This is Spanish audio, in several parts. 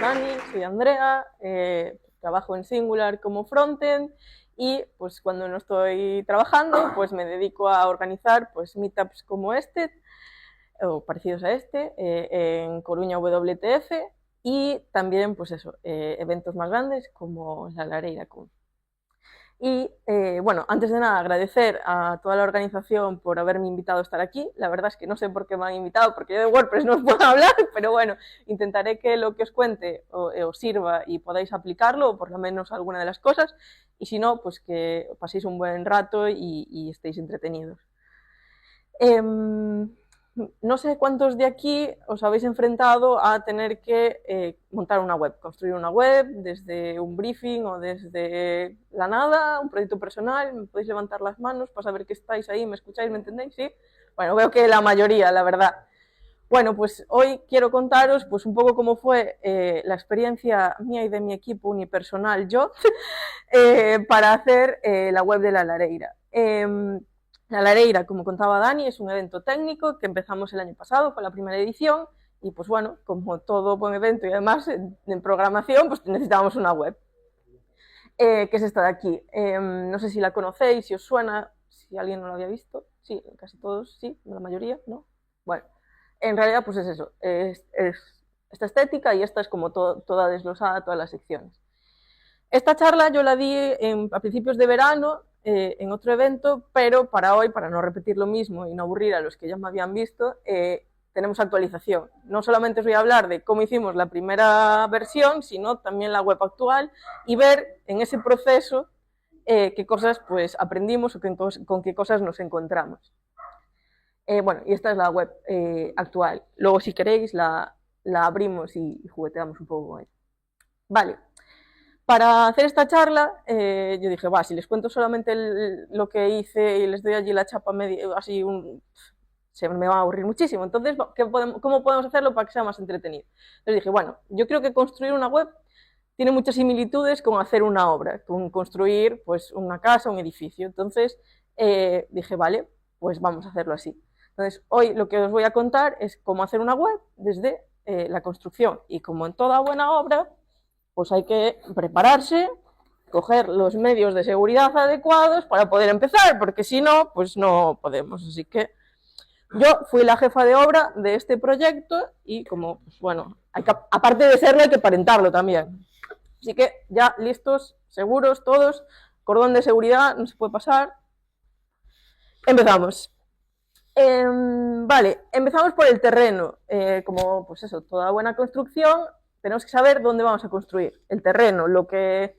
Dani, soy Andrea, trabajo en Singular como frontend y pues cuando no estoy trabajando pues me dedico a organizar pues meetups como este o parecidos a este en Coruña WTF y también pues eso, eventos más grandes como la Lareira Con. Y bueno, antes de nada agradecer a toda la organización por haberme invitado a estar aquí. La verdad es que no sé por qué me han invitado, porque yo de WordPress no os puedo hablar, pero bueno, intentaré que lo que os cuente os sirva y podáis aplicarlo, o por lo menos alguna de las cosas, y si no, pues que paséis un buen rato y estéis entretenidos. Eh, no sé cuántos de aquí os habéis enfrentado a tener que montar una web, construir una web desde un briefing o desde la nada, un proyecto personal. Me podéis levantar las manos para saber que estáis ahí, me escucháis, me entendéis, ¿sí? Bueno, veo que la mayoría, la verdad. Bueno, pues hoy quiero contaros pues un poco cómo fue la experiencia mía y de mi equipo unipersonal yo para hacer la web de la Lareira. La Lareira, como contaba Dani, es un evento técnico que empezamos el año pasado con la primera edición y pues bueno, como todo buen evento y además en programación, pues necesitábamos una web, que es esta de aquí. No sé si la conocéis, si os suena, si alguien no lo había visto. Sí, casi todos sí, la mayoría, ¿no? Bueno, en realidad pues es eso, es esta estética y esta es como toda desglosada, todas las secciones. Esta charla yo la di a principios de verano en otro evento, pero para hoy, para no repetir lo mismo y no aburrir a los que ya me habían visto, tenemos actualización. No solamente os voy a hablar de cómo hicimos la primera versión, sino también la web actual y ver en ese proceso qué cosas pues aprendimos o con qué cosas nos encontramos. Bueno, y esta es la web actual. Luego, si queréis, la abrimos y jugueteamos un poco con ella. Vale. Para hacer esta charla, yo dije, va, si les cuento solamente lo que hice y les doy allí la chapa así, se me va a aburrir muchísimo. Entonces, ¿cómo podemos hacerlo para que sea más entretenido? Entonces dije, bueno, yo creo que construir una web tiene muchas similitudes con hacer una obra, con construir pues una casa, un edificio. Entonces dije, vale, pues vamos a hacerlo así. Entonces, hoy lo que os voy a contar es cómo hacer una web desde la construcción. Y como en toda buena obra, pues hay que prepararse, coger los medios de seguridad adecuados para poder empezar, porque si no, pues no podemos. Así que yo fui la jefa de obra de este proyecto y como, pues bueno, aparte de serlo, hay que parentarlo también. Así que ya listos, seguros todos, cordón de seguridad, no se puede pasar. Empezamos. Vale, empezamos por el terreno. Como, pues eso, toda buena construcción, tenemos que saber dónde vamos a construir, el terreno, lo que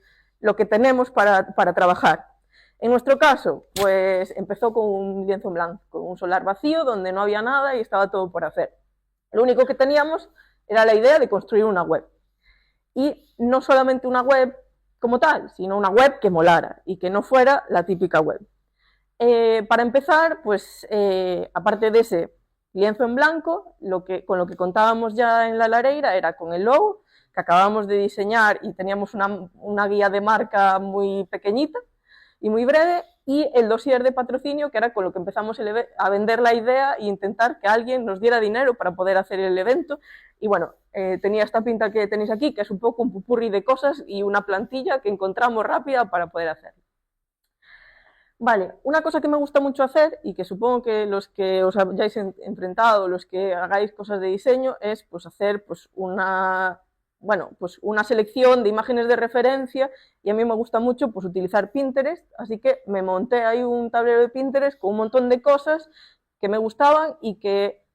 tenemos para trabajar. En nuestro caso, pues empezó con un lienzo en blanco, con un solar vacío donde no había nada y estaba todo por hacer. Lo único que teníamos era la idea de construir una web. Y no solamente una web como tal, sino una web que molara y que no fuera la típica web. Para empezar, pues aparte de ese lienzo en blanco, con lo que contábamos ya en la Lareira era con el logo, que acabamos de diseñar y teníamos una guía de marca muy pequeñita y muy breve, y el dossier de patrocinio, que era con lo que empezamos a vender la idea e intentar que alguien nos diera dinero para poder hacer el evento. Y bueno, tenía esta pinta que tenéis aquí, que es un poco un pupurri de cosas y una plantilla que encontramos rápida para poder hacerlo. Vale, una cosa que me gusta mucho hacer y que supongo que los que os hayáis enfrentado, los que hagáis cosas de diseño, es pues hacer pues una selección de imágenes de referencia, y a mí me gusta mucho pues utilizar Pinterest, así que me monté ahí un tablero de Pinterest con un montón de cosas que me gustaban y que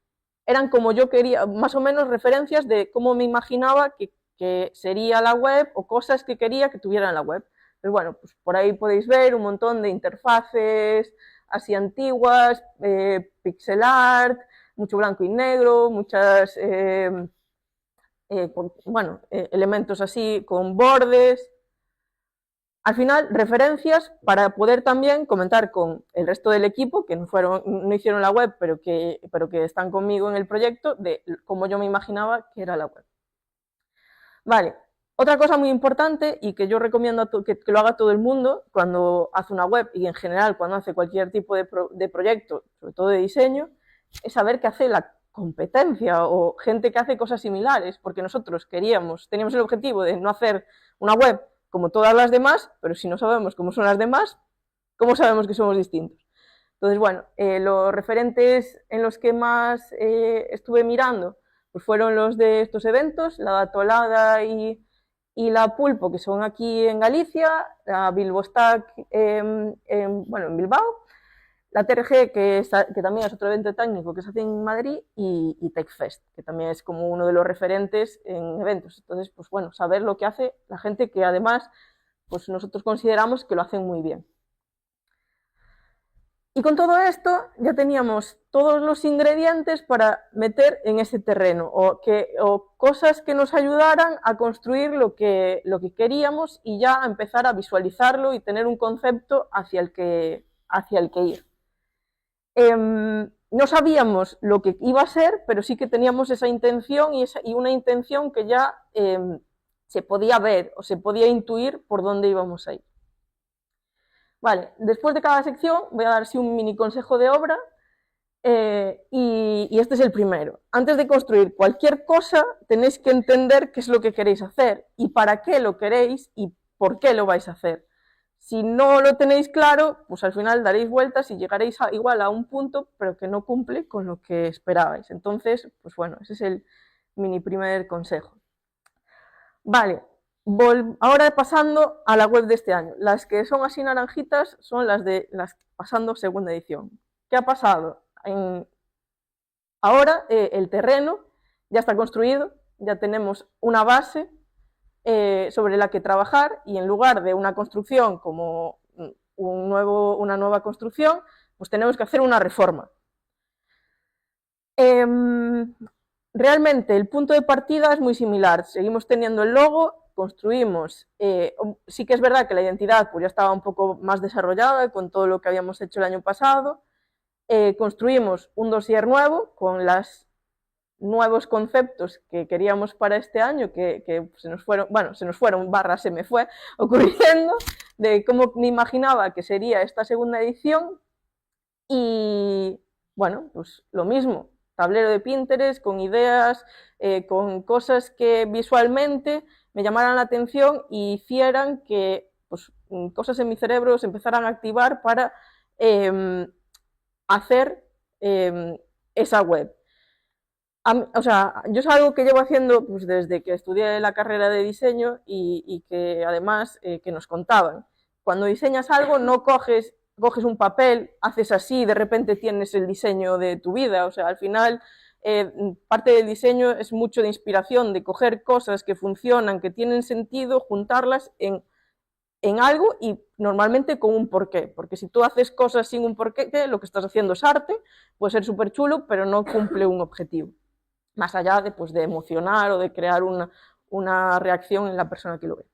eran como yo quería, más o menos referencias de cómo me imaginaba que sería la web o cosas que quería que tuviera en la web. Pero bueno, pues por ahí podéis ver un montón de interfaces así antiguas, pixel art, mucho blanco y negro, muchas, elementos así con bordes. Al final, referencias para poder también comentar con el resto del equipo, que no hicieron la web, pero que están conmigo en el proyecto, de cómo yo me imaginaba que era la web. Vale, otra cosa muy importante y que yo recomiendo que lo haga todo el mundo cuando hace una web y en general cuando hace cualquier tipo de proyecto, sobre todo de diseño, es saber qué hace competencia o gente que hace cosas similares, porque nosotros teníamos el objetivo de no hacer una web como todas las demás, pero si no sabemos cómo son las demás, ¿cómo sabemos que somos distintos? Entonces, bueno, los referentes en los que más estuve mirando pues fueron los de estos eventos, la Datolada y la Pulpo, que son aquí en Galicia, la Bilbostack bueno, en Bilbao, la TRG, que también es otro evento técnico que se hace en Madrid, y TechFest, que también es como uno de los referentes en eventos. Entonces, pues bueno, saber lo que hace la gente que además pues nosotros consideramos que lo hacen muy bien. Y con todo esto ya teníamos todos los ingredientes para meter en ese terreno o cosas que nos ayudaran a construir lo que queríamos y ya empezar a visualizarlo y tener un concepto hacia el que ir. No sabíamos lo que iba a ser, pero sí que teníamos esa intención y una intención que ya se podía ver o se podía intuir por dónde íbamos a ir. Vale, después de cada sección voy a dar así un mini consejo de obra y este es el primero. Antes de construir cualquier cosa tenéis que entender qué es lo que queréis hacer y para qué lo queréis y por qué lo vais a hacer. Si no lo tenéis claro, pues al final daréis vueltas y llegaréis igual a un punto, pero que no cumple con lo que esperabais. Entonces, pues bueno, ese es el mini primer consejo. Vale, ahora pasando a la web de este año. Las que son así naranjitas son las pasando segunda edición. ¿Qué ha pasado? Ahora el terreno ya está construido, ya tenemos una base sobre la que trabajar y en lugar de una construcción como una nueva construcción, pues tenemos que hacer una reforma. Realmente el punto de partida es muy similar, seguimos teniendo el logo, construimos, sí que es verdad que la identidad pues ya estaba un poco más desarrollada con todo lo que habíamos hecho el año pasado, construimos un dossier nuevo con los nuevos conceptos que queríamos para este año, que se nos fueron, se me fue ocurriendo, de cómo me imaginaba que sería esta segunda edición y bueno, pues lo mismo, tablero de Pinterest con ideas, con cosas que visualmente me llamaran la atención y hicieran que pues, cosas en mi cerebro se empezaran a activar para hacer esa web. O sea, yo es algo que llevo haciendo pues, desde que estudié la carrera de diseño y que además que nos contaban. Cuando diseñas algo no coges un papel, haces así y de repente tienes el diseño de tu vida. O sea, al final parte del diseño es mucho de inspiración, de coger cosas que funcionan, que tienen sentido, juntarlas en algo y normalmente con un porqué, porque si tú haces cosas sin un porqué, lo que estás haciendo es arte, puede ser súper chulo, pero no cumple un objetivo, más allá de, pues, de emocionar o de crear una reacción en la persona que lo ve.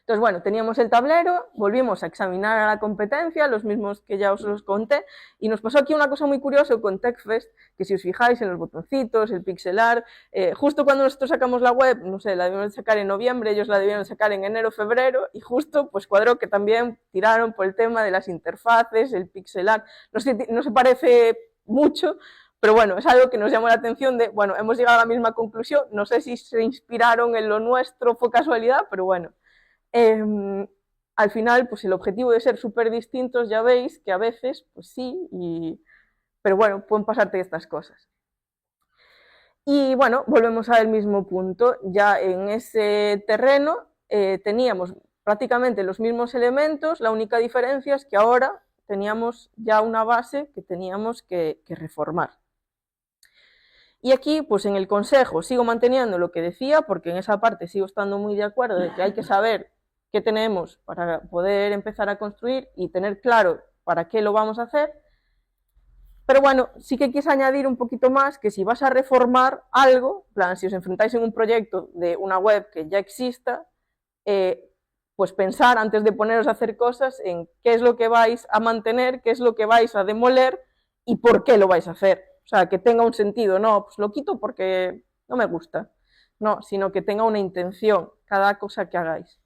Entonces, bueno, teníamos el tablero, volvimos a examinar a la competencia, los mismos que ya os los conté, y nos pasó aquí una cosa muy curiosa con TechFest, que si os fijáis en los botoncitos, el pixel art, justo cuando nosotros sacamos la web, no sé, la debíamos sacar en noviembre, ellos la debieron sacar en enero, febrero, y justo pues cuadró que también tiraron por el tema de las interfaces, el pixel art, no se parece mucho, pero bueno, es algo que nos llamó la atención de, bueno, hemos llegado a la misma conclusión, no sé si se inspiraron en lo nuestro, fue casualidad, pero bueno. Al final, pues el objetivo de ser súper distintos, ya veis que a veces, pues sí, pero bueno, pueden pasarte estas cosas. Y bueno, volvemos al mismo punto, ya en ese terreno teníamos prácticamente los mismos elementos, la única diferencia es que ahora teníamos ya una base que teníamos que reformar. Y aquí, pues en el consejo, sigo manteniendo lo que decía, porque en esa parte sigo estando muy de acuerdo de que hay que saber qué tenemos para poder empezar a construir y tener claro para qué lo vamos a hacer. Pero bueno, sí que quise añadir un poquito más que si vas a reformar algo, plan, si os enfrentáis en un proyecto de una web que ya exista, pues pensar antes de poneros a hacer cosas en qué es lo que vais a mantener, qué es lo que vais a demoler y por qué lo vais a hacer. O sea, que tenga un sentido, no, pues lo quito porque no me gusta, no, sino que tenga una intención cada cosa que hagáis.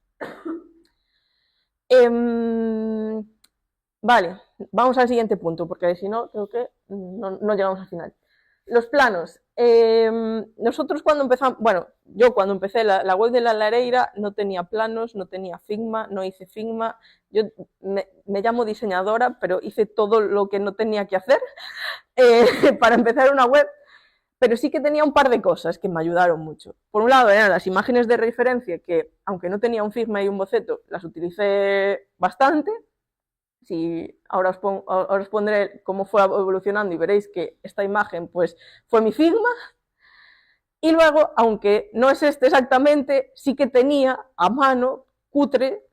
Vale, vamos al siguiente punto, porque si no, creo que no llegamos al final. Los planos. Nosotros cuando empezamos, bueno, yo cuando empecé la web de la Lareira no tenía planos, no tenía Figma, no hice Figma. Yo me llamo diseñadora, pero hice todo lo que no tenía que hacer para empezar una web, pero sí que tenía un par de cosas que me ayudaron mucho. Por un lado eran las imágenes de referencia que, aunque no tenía un Figma y un boceto, las utilicé bastante. Si ahora os pondré cómo fue evolucionando y veréis que esta imagen pues fue mi Figma. Y luego, aunque no es este exactamente, sí que tenía a mano, cutre,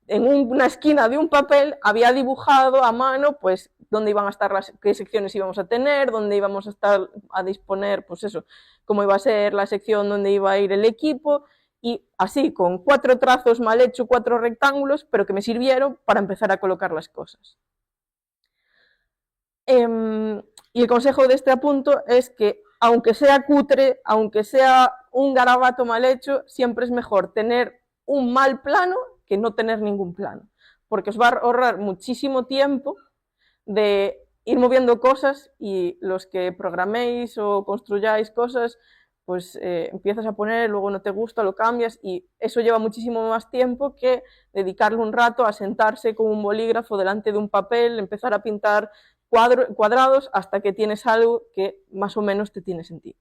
en una esquina de un papel, había dibujado a mano pues dónde iban a estar qué secciones íbamos a tener, dónde íbamos a estar a disponer, pues eso, cómo iba a ser la sección donde iba a ir el equipo, y así, con 4 trazos mal hechos, 4 rectángulos, pero que me sirvieron para empezar a colocar las cosas. Y el consejo de este apunto es que, aunque sea cutre, aunque sea un garabato mal hecho, siempre es mejor tener un mal plano que no tener ningún plano, porque os va a ahorrar muchísimo tiempo de ir moviendo cosas, y los que programéis o construyáis cosas, pues empiezas a poner, luego no te gusta, lo cambias, y eso lleva muchísimo más tiempo que dedicarle un rato a sentarse con un bolígrafo delante de un papel, empezar a pintar cuadrados hasta que tienes algo que más o menos te tiene sentido.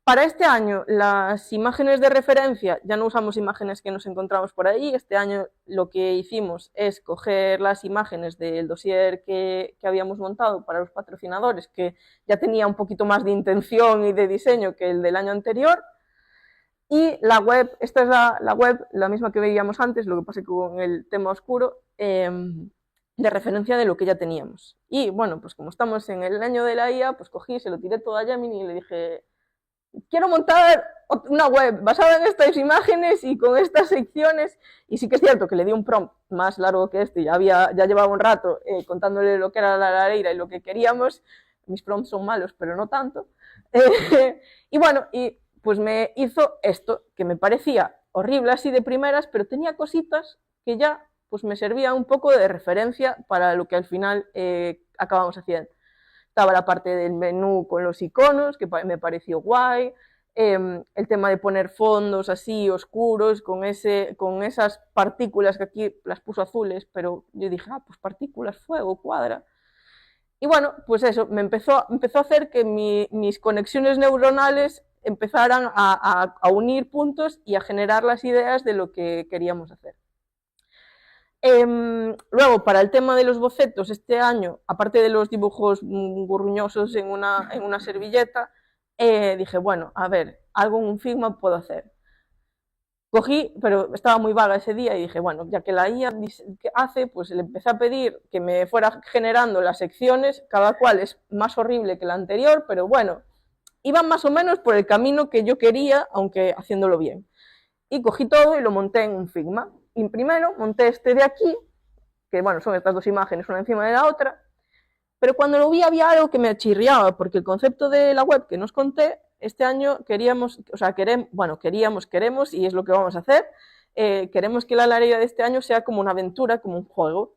Para este año, las imágenes de referencia, ya no usamos imágenes que nos encontramos por ahí. Este año lo que hicimos es coger las imágenes del dossier que habíamos montado para los patrocinadores, que ya tenía un poquito más de intención y de diseño que el del año anterior. Y la web, esta es la web, la misma que veíamos antes, lo que pasa con el tema oscuro, de referencia de lo que ya teníamos. Y bueno, pues como estamos en el año de la IA, pues cogí, se lo tiré todo a Gemini y le dije: quiero montar una web basada en estas imágenes y con estas secciones. Y sí que es cierto que le di un prompt más largo que este, ya llevaba un rato contándole lo que era la Lareira y lo que queríamos. Mis prompts son malos, pero no tanto. Y bueno, y pues me hizo esto, que me parecía horrible así de primeras, pero tenía cositas que ya pues me servían un poco de referencia para lo que al final acabamos haciendo. Estaba la parte del menú con los iconos, que me pareció guay, el tema de poner fondos así oscuros, con esas partículas que aquí las puso azules, pero yo dije, pues partículas, fuego, cuadra. Y bueno, pues eso, me empezó a hacer que mis conexiones neuronales empezaran a unir puntos y a generar las ideas de lo que queríamos hacer. Luego, para el tema de los bocetos, este año, aparte de los dibujos gurruñosos en una servilleta, dije, bueno, a ver, algo en un Figma puedo hacer. Cogí, pero estaba muy vaga ese día, y dije, bueno, ya que la IA hace, pues le empecé a pedir que me fuera generando las secciones, cada cual es más horrible que la anterior, pero bueno, iban más o menos por el camino que yo quería, aunque haciéndolo bien. Y cogí todo y lo monté en un Figma. Y primero monté este de aquí, que bueno, son estas 2 imágenes una encima de la otra, pero cuando lo vi había algo que me chirriaba, porque el concepto de la web que nos conté, este año queremos, y es lo que vamos a hacer, queremos que la Lareira de este año sea como una aventura, como un juego,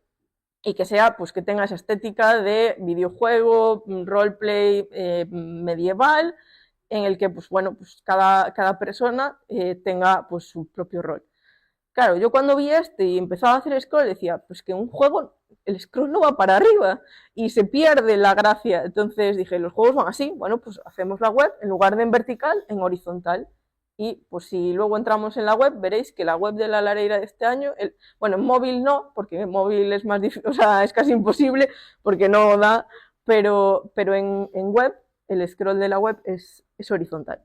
y que sea, pues que tenga esa estética de videojuego, roleplay medieval, en el que, pues bueno, pues cada persona tenga pues su propio rol. Claro, yo cuando vi este y empezaba a hacer scroll decía, pues que un juego, el scroll no va para arriba y se pierde la gracia. Entonces dije, los juegos van así, bueno, pues hacemos la web, en lugar de en vertical, en horizontal. Y pues si luego entramos en la web, veréis que la web de la Lareira de este año, bueno, en móvil no, porque en móvil es más difícil, o sea, es casi imposible porque no da, pero en web, el scroll de la web es horizontal.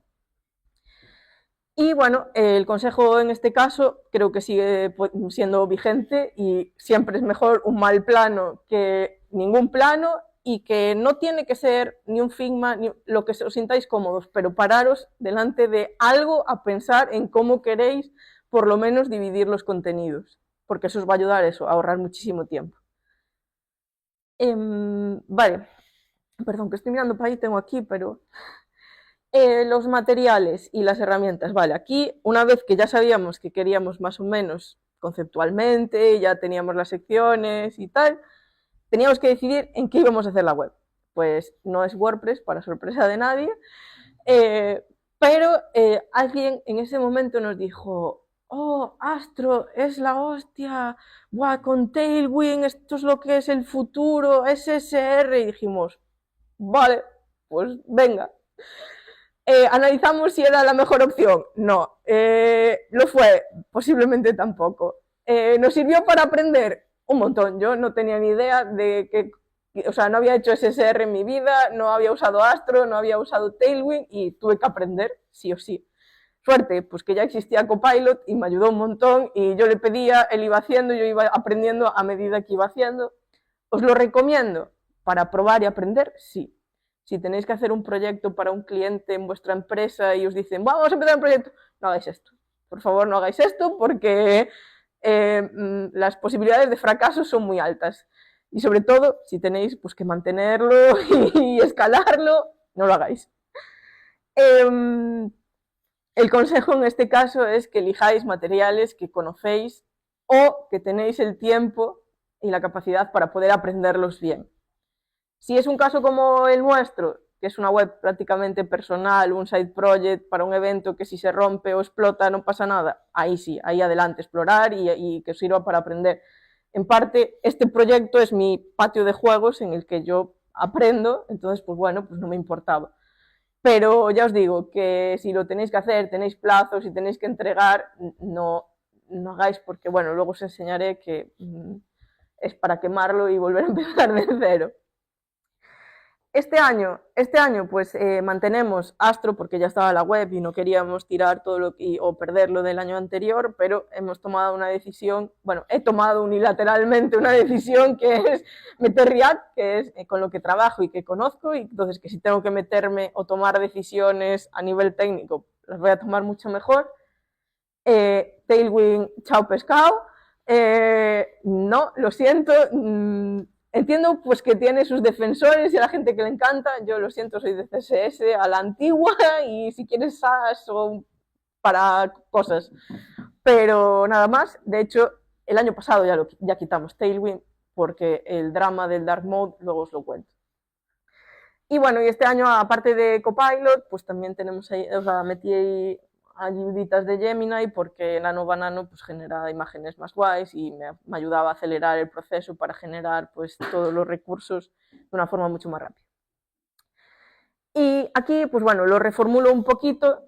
Y bueno, el consejo en este caso creo que sigue siendo vigente, y siempre es mejor un mal plano que ningún plano, y que no tiene que ser ni un Figma, ni lo que os sintáis cómodos, pero pararos delante de algo a pensar en cómo queréis por lo menos dividir los contenidos, porque eso os va a ayudar a ahorrar muchísimo tiempo. Vale, perdón que estoy mirando para ahí, tengo aquí, pero... los materiales y las herramientas. Vale, aquí una vez que ya sabíamos que queríamos más o menos conceptualmente, ya teníamos las secciones y tal, teníamos que decidir en qué íbamos a hacer la web. pues no es WordPress, para sorpresa de nadie, pero alguien en ese momento nos dijo, oh, Astro, es la hostia, buah, con Tailwind, esto es lo que es el futuro, SSR, y dijimos, vale, pues venga. ¿Analizamos si era la mejor opción? No. ¿Lo fue? Posiblemente tampoco. ¿Nos sirvió para aprender? Un montón. Yo no tenía ni idea de que, o sea, no había hecho SSR en mi vida, no había usado Astro, no había usado Tailwind y tuve que aprender sí o sí. Suerte, pues que ya existía Copilot y me ayudó un montón y yo le pedía, él iba haciendo, yo iba aprendiendo a medida que iba haciendo. ¿Os lo recomiendo? Para probar y aprender, sí. Si tenéis que hacer un proyecto para un cliente en vuestra empresa y os dicen, vamos a empezar un proyecto, no hagáis esto. Por favor, no hagáis esto porque las posibilidades de fracaso son muy altas. Y sobre todo, si tenéis pues, que mantenerlo y escalarlo, no lo hagáis. El consejo en este caso es que elijáis materiales que conocéis o que tenéis el tiempo y la capacidad para poder aprenderlos bien. Si es un caso como el nuestro, que es una web prácticamente personal, un side project para un evento que si se rompe o explota no pasa nada, ahí sí, ahí adelante, explorar y que os sirva para aprender. En parte, este proyecto es mi patio de juegos en el que yo aprendo, entonces, pues bueno, pues no me importaba. Pero ya os digo que si lo tenéis que hacer, tenéis plazos y tenéis que entregar, no hagáis porque, bueno, luego os enseñaré que es para quemarlo y volver a empezar de cero. Este año pues mantenemos Astro porque ya estaba la web y no queríamos tirar todo lo que, o perderlo del año anterior, pero hemos tomado una decisión, bueno, he tomado unilateralmente una decisión que es meter React, que es con lo que trabajo y que conozco, y entonces que si tengo que meterme o tomar decisiones a nivel técnico, las voy a tomar mucho mejor. Tailwind, chao pescado. No, lo siento. Entiendo pues que tiene sus defensores y a la gente que le encanta. Yo lo siento, soy de CSS a la antigua y si quieres SAS o para cosas. Pero nada más. De hecho, el año pasado ya quitamos Tailwind porque el drama del Dark Mode luego os lo cuento. Y bueno, y este año, aparte de Copilot, pues también tenemos ahí, o sea, metí ahí ayuditas de Gemini porque Nano Banano pues genera imágenes más guays y me ayudaba a acelerar el proceso para generar pues todos los recursos de una forma mucho más rápida. Y aquí pues bueno, lo reformulo un poquito,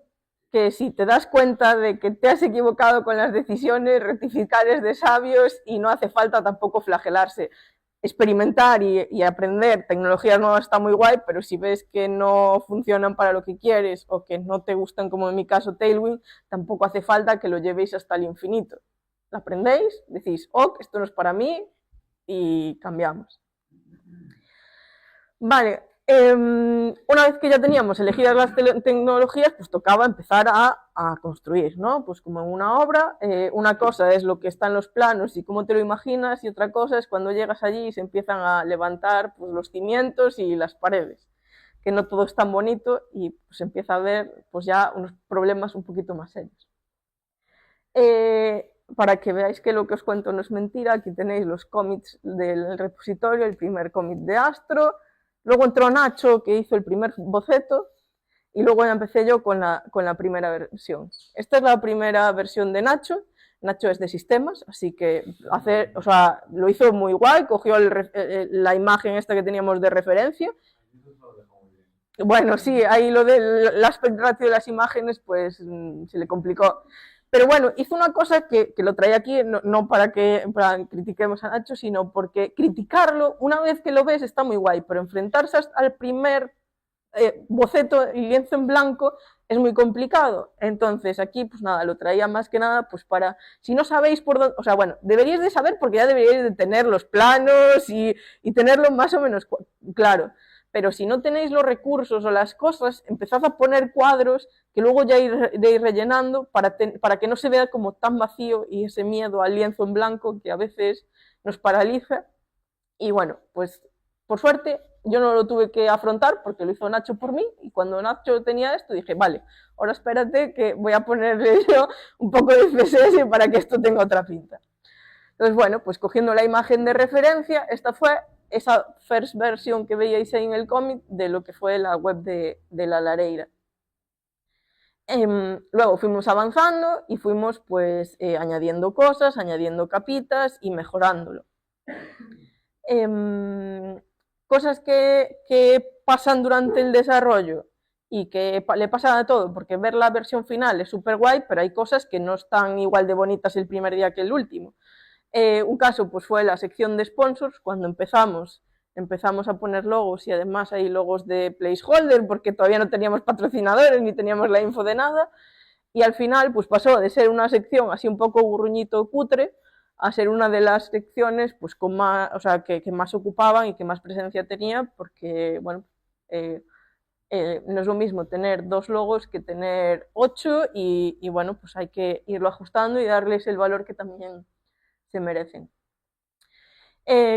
que si te das cuenta de que te has equivocado con las decisiones, rectificar es de sabios y no hace falta tampoco flagelarse. Experimentar y aprender tecnologías nuevas está muy guay, pero si ves que no funcionan para lo que quieres o que no te gustan, como en mi caso Tailwind, tampoco hace falta que lo llevéis hasta el infinito. Lo aprendéis, decís, ok, esto no es para mí y cambiamos. Vale, una vez que ya teníamos elegidas las tecnologías, pues tocaba empezar a construir, ¿no? Pues como en una obra, una cosa es lo que está en los planos y cómo te lo imaginas, y otra cosa es cuando llegas allí y se empiezan a levantar pues, los cimientos y las paredes, que no todo es tan bonito y pues empieza a haber pues ya unos problemas un poquito más serios. Para que veáis que lo que os cuento no es mentira, aquí tenéis los commits del repositorio, el primer commit de Astro. Luego entró Nacho, que hizo el primer boceto, y luego ya empecé yo con la primera versión. Esta es la primera versión de Nacho. Nacho es de sistemas, así que lo hizo muy guay, cogió la imagen esta que teníamos de referencia. Bueno, sí, ahí lo del aspect ratio de las imágenes, pues se le complicó. Pero bueno, hizo una cosa que lo traía aquí, no para que critiquemos a Nacho, sino porque criticarlo, una vez que lo ves, está muy guay, pero enfrentarse al primer boceto y lienzo en blanco es muy complicado. Entonces aquí, pues nada, lo traía más que nada, pues para, si no sabéis por dónde, o sea, bueno, deberíais de saber porque ya deberíais de tener los planos y tenerlo más o menos claro. Pero si no tenéis los recursos o las cosas, empezad a poner cuadros que luego ya ir rellenando para que no se vea como tan vacío y ese miedo al lienzo en blanco que a veces nos paraliza. Y bueno, pues por suerte yo no lo tuve que afrontar porque lo hizo Nacho por mí, y cuando Nacho tenía esto dije, vale, ahora espérate que voy a ponerle yo un poco de CSS para que esto tenga otra pinta. Entonces bueno, pues cogiendo la imagen de referencia, esta fue, esa first versión que veíais ahí en el cómic de lo que fue la web de La Lareira. Luego fuimos avanzando y fuimos pues añadiendo cosas, añadiendo capitas y mejorándolo. Cosas que pasan durante el desarrollo y que le pasan a todo, porque ver la versión final es súper guay, pero hay cosas que no están igual de bonitas el primer día que el último. Un caso pues fue la sección de sponsors, cuando empezamos a poner logos y además hay logos de placeholder porque todavía no teníamos patrocinadores ni teníamos la info de nada, y al final pues pasó de ser una sección así un poco burruñito cutre a ser una de las secciones pues con más, o sea, que más ocupaban y que más presencia tenía, porque bueno, no es lo mismo tener 2 logos que tener 8 y bueno, pues hay que irlo ajustando y darles el valor que también se merecen.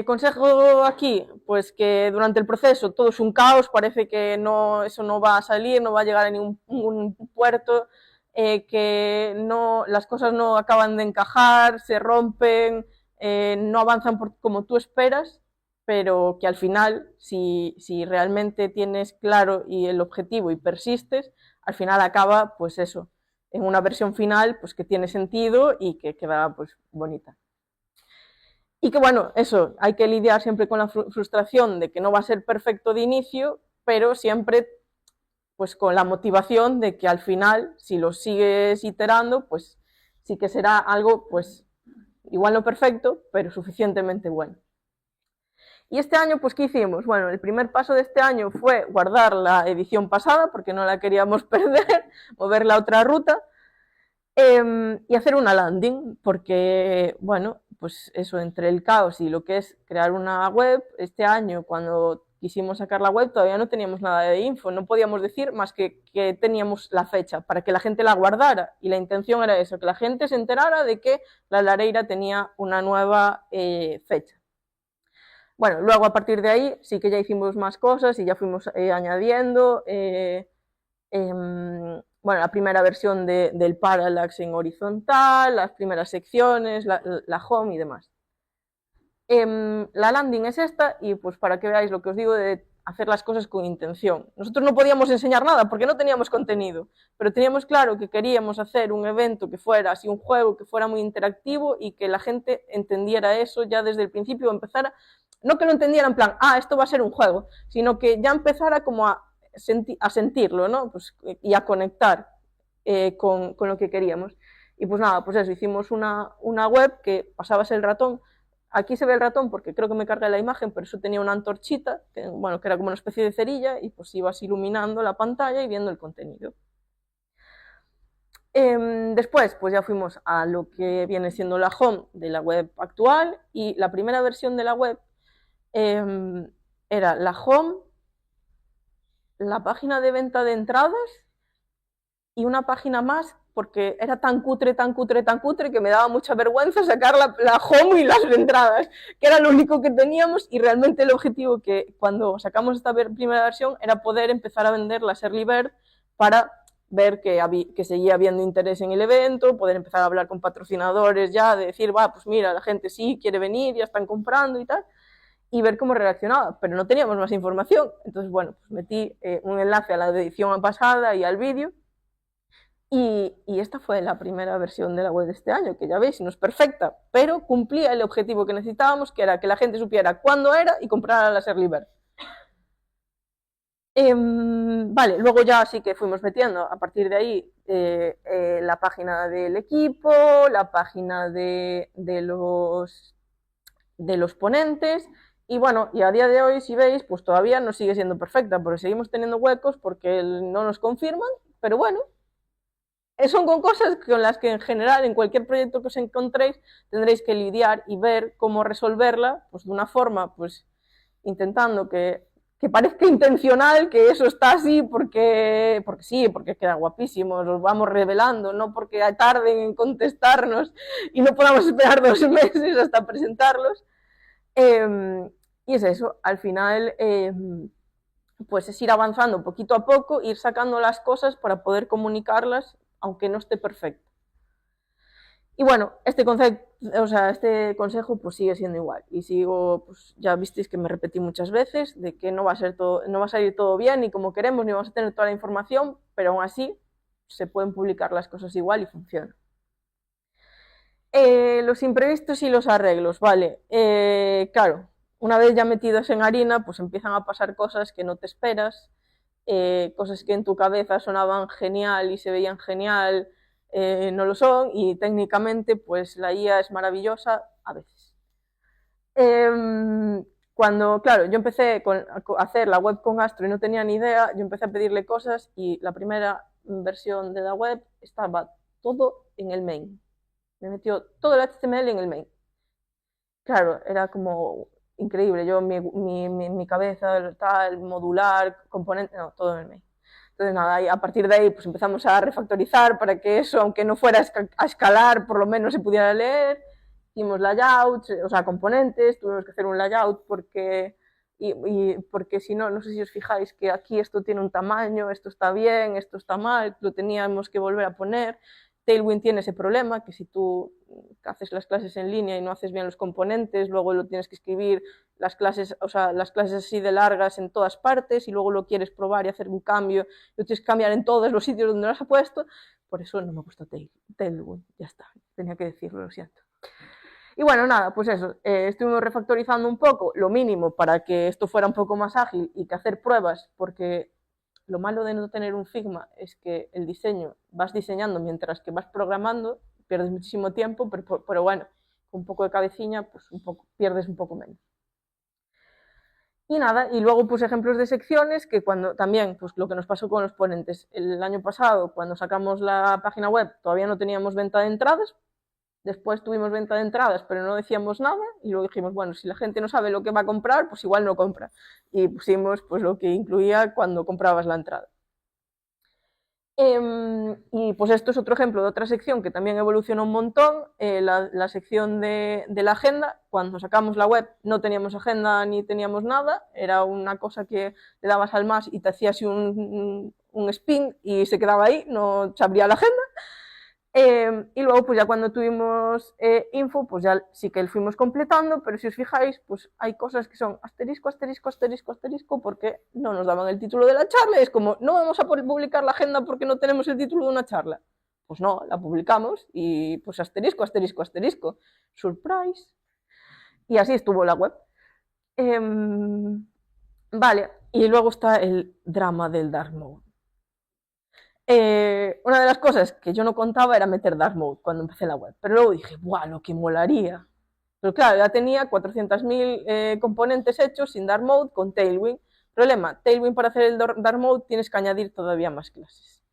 Consejo aquí, pues que durante el proceso todo es un caos, parece que no, eso no va a salir, no va a llegar a ningún puerto, que no, las cosas no acaban de encajar, se rompen, no avanzan como tú esperas, pero que al final, si realmente tienes claro y el objetivo y persistes, al final acaba, pues eso, en una versión final pues que tiene sentido y que queda pues bonita. Y que bueno, eso, hay que lidiar siempre con la frustración de que no va a ser perfecto de inicio, pero siempre pues con la motivación de que al final, si lo sigues iterando, pues sí que será algo pues igual no perfecto, pero suficientemente bueno. Y este año, pues, ¿qué hicimos? Bueno, el primer paso de este año fue guardar la edición pasada, porque no la queríamos perder, moverla a otra ruta, y hacer una landing, porque, bueno, pues eso, entre el caos y lo que es crear una web, este año, cuando quisimos sacar la web, todavía no teníamos nada de info, no podíamos decir más que teníamos la fecha, para que la gente la guardara, y la intención era eso, que la gente se enterara de que La Lareira tenía una nueva fecha. Bueno, luego a partir de ahí sí que ya hicimos más cosas y ya fuimos añadiendo, bueno, la primera versión del parallax en horizontal, las primeras secciones, la home y demás. La landing es esta y pues para que veáis lo que os digo de hacer las cosas con intención. Nosotros no podíamos enseñar nada porque no teníamos contenido, pero teníamos claro que queríamos hacer un evento que fuera así, un juego que fuera muy interactivo y que la gente entendiera eso ya desde el principio, empezara, no que lo entendiera en plan, esto va a ser un juego, sino que ya empezara como a sentirlo, ¿no? Pues, y a conectar con lo que queríamos. Y pues nada, pues eso, hicimos una web que pasabas el ratón. Aquí se ve el ratón porque creo que me carga la imagen, pero eso tenía una antorchita, bueno, que era como una especie de cerilla, y pues ibas iluminando la pantalla y viendo el contenido. Después, pues ya fuimos a lo que viene siendo la home de la web actual, y la primera versión de la web era la home, la página de venta de entradas y una página más, porque era tan cutre, tan cutre, tan cutre, que me daba mucha vergüenza sacar la home y las entradas, que era lo único que teníamos, y realmente el objetivo que cuando sacamos esta primera versión era poder empezar a vender las Early Bird para ver que seguía habiendo interés en el evento, poder empezar a hablar con patrocinadores ya, de decir, pues mira, la gente sí quiere venir, ya están comprando y tal, y ver cómo reaccionaba, pero no teníamos más información. Entonces, bueno, pues metí un enlace a la edición pasada y al vídeo, y esta fue la primera versión de la web de este año, que ya veis, no es perfecta, pero cumplía el objetivo que necesitábamos, que era que la gente supiera cuándo era y comprara las Early Bird. Vale, luego ya sí que fuimos metiendo a partir de ahí la página del equipo, la página de los ponentes, y bueno, y a día de hoy, si veis, pues todavía no sigue siendo perfecta, porque seguimos teniendo huecos porque no nos confirman, pero bueno, son con cosas con las que en general en cualquier proyecto que os encontréis tendréis que lidiar y ver cómo resolverla, pues de una forma, pues intentando que parezca intencional, que eso está así porque sí, porque queda guapísimo, los vamos revelando, no porque tarden en contestarnos y no podamos esperar 2 meses hasta presentarlos. Y es eso, al final pues es ir avanzando poquito a poco, ir sacando las cosas para poder comunicarlas aunque no esté perfecto. Y bueno, este consejo pues sigue siendo igual. Y sigo, pues ya visteis que me repetí muchas veces de que no va a ser todo, no va a salir todo bien ni como queremos, ni vamos a tener toda la información, pero aún así se pueden publicar las cosas igual y funciona. Los imprevistos y los arreglos, vale. Claro, una vez ya metidos en harina, pues empiezan a pasar cosas que no te esperas, cosas que en tu cabeza sonaban genial y se veían genial, no lo son, y técnicamente pues la IA es maravillosa a veces. Cuando, claro, yo empecé a hacer la web con Astro y no tenía ni idea, yo empecé a pedirle cosas y la primera versión de la web estaba todo en el main. Me metió todo el HTML en el main. Claro, era como increíble. Yo, mi cabeza, tal, modular, componente, no, todo en el main. Entonces, nada, y a partir de ahí pues empezamos a refactorizar para que eso, aunque no fuera a escalar, por lo menos se pudiera leer. Hicimos layouts, o sea, componentes, tuvimos que hacer un layout porque si no, no sé si os fijáis que aquí esto tiene un tamaño, esto está bien, esto está mal, lo teníamos que volver a poner. Tailwind tiene ese problema, que si tú haces las clases en línea y no haces bien los componentes, luego lo tienes que escribir las clases, o sea, las clases así de largas en todas partes y luego lo quieres probar y hacer un cambio, lo tienes que cambiar en todos los sitios donde lo has puesto. Por eso no me gusta Tailwind, ya está, tenía que decirlo, lo siento. Y bueno, nada, pues eso, estuvimos refactorizando un poco, lo mínimo para que esto fuera un poco más ágil y que hacer pruebas, porque lo malo de no tener un Figma es que el diseño vas diseñando mientras que vas programando, pierdes muchísimo tiempo, pero bueno, con un poco de cabecilla, pues pierdes un poco menos. Y nada, y luego puse ejemplos de secciones que cuando también, pues lo que nos pasó con los ponentes, el año pasado, cuando sacamos la página web, todavía no teníamos venta de entradas, después tuvimos venta de entradas, pero no decíamos nada, y luego dijimos, bueno, si la gente no sabe lo que va a comprar, pues igual no compra. Y pusimos pues lo que incluía cuando comprabas la entrada. Y pues esto es otro ejemplo de otra sección que también evolucionó un montón, la sección de la agenda. Cuando sacamos la web no teníamos agenda ni teníamos nada, era una cosa que le dabas al más y te hacía así un spin y se quedaba ahí, no se abría la agenda. Y luego, pues ya cuando tuvimos info, pues ya sí que lo fuimos completando, pero si os fijáis, pues hay cosas que son asterisco, asterisco, asterisco, asterisco, porque no nos daban el título de la charla. Es como, no vamos a publicar la agenda porque no tenemos el título de una charla. Pues no, la publicamos y pues asterisco, asterisco, asterisco. Surprise. Y así estuvo la web. Vale, y luego está el drama del dark mode. Una de las cosas que yo no contaba era meter dark mode cuando empecé la web, pero luego dije, ¡buah, lo que molaría! Pero claro, ya tenía 400.000 componentes hechos sin dark mode con Tailwind. Problema, Tailwind para hacer el dark mode tienes que añadir todavía más clases.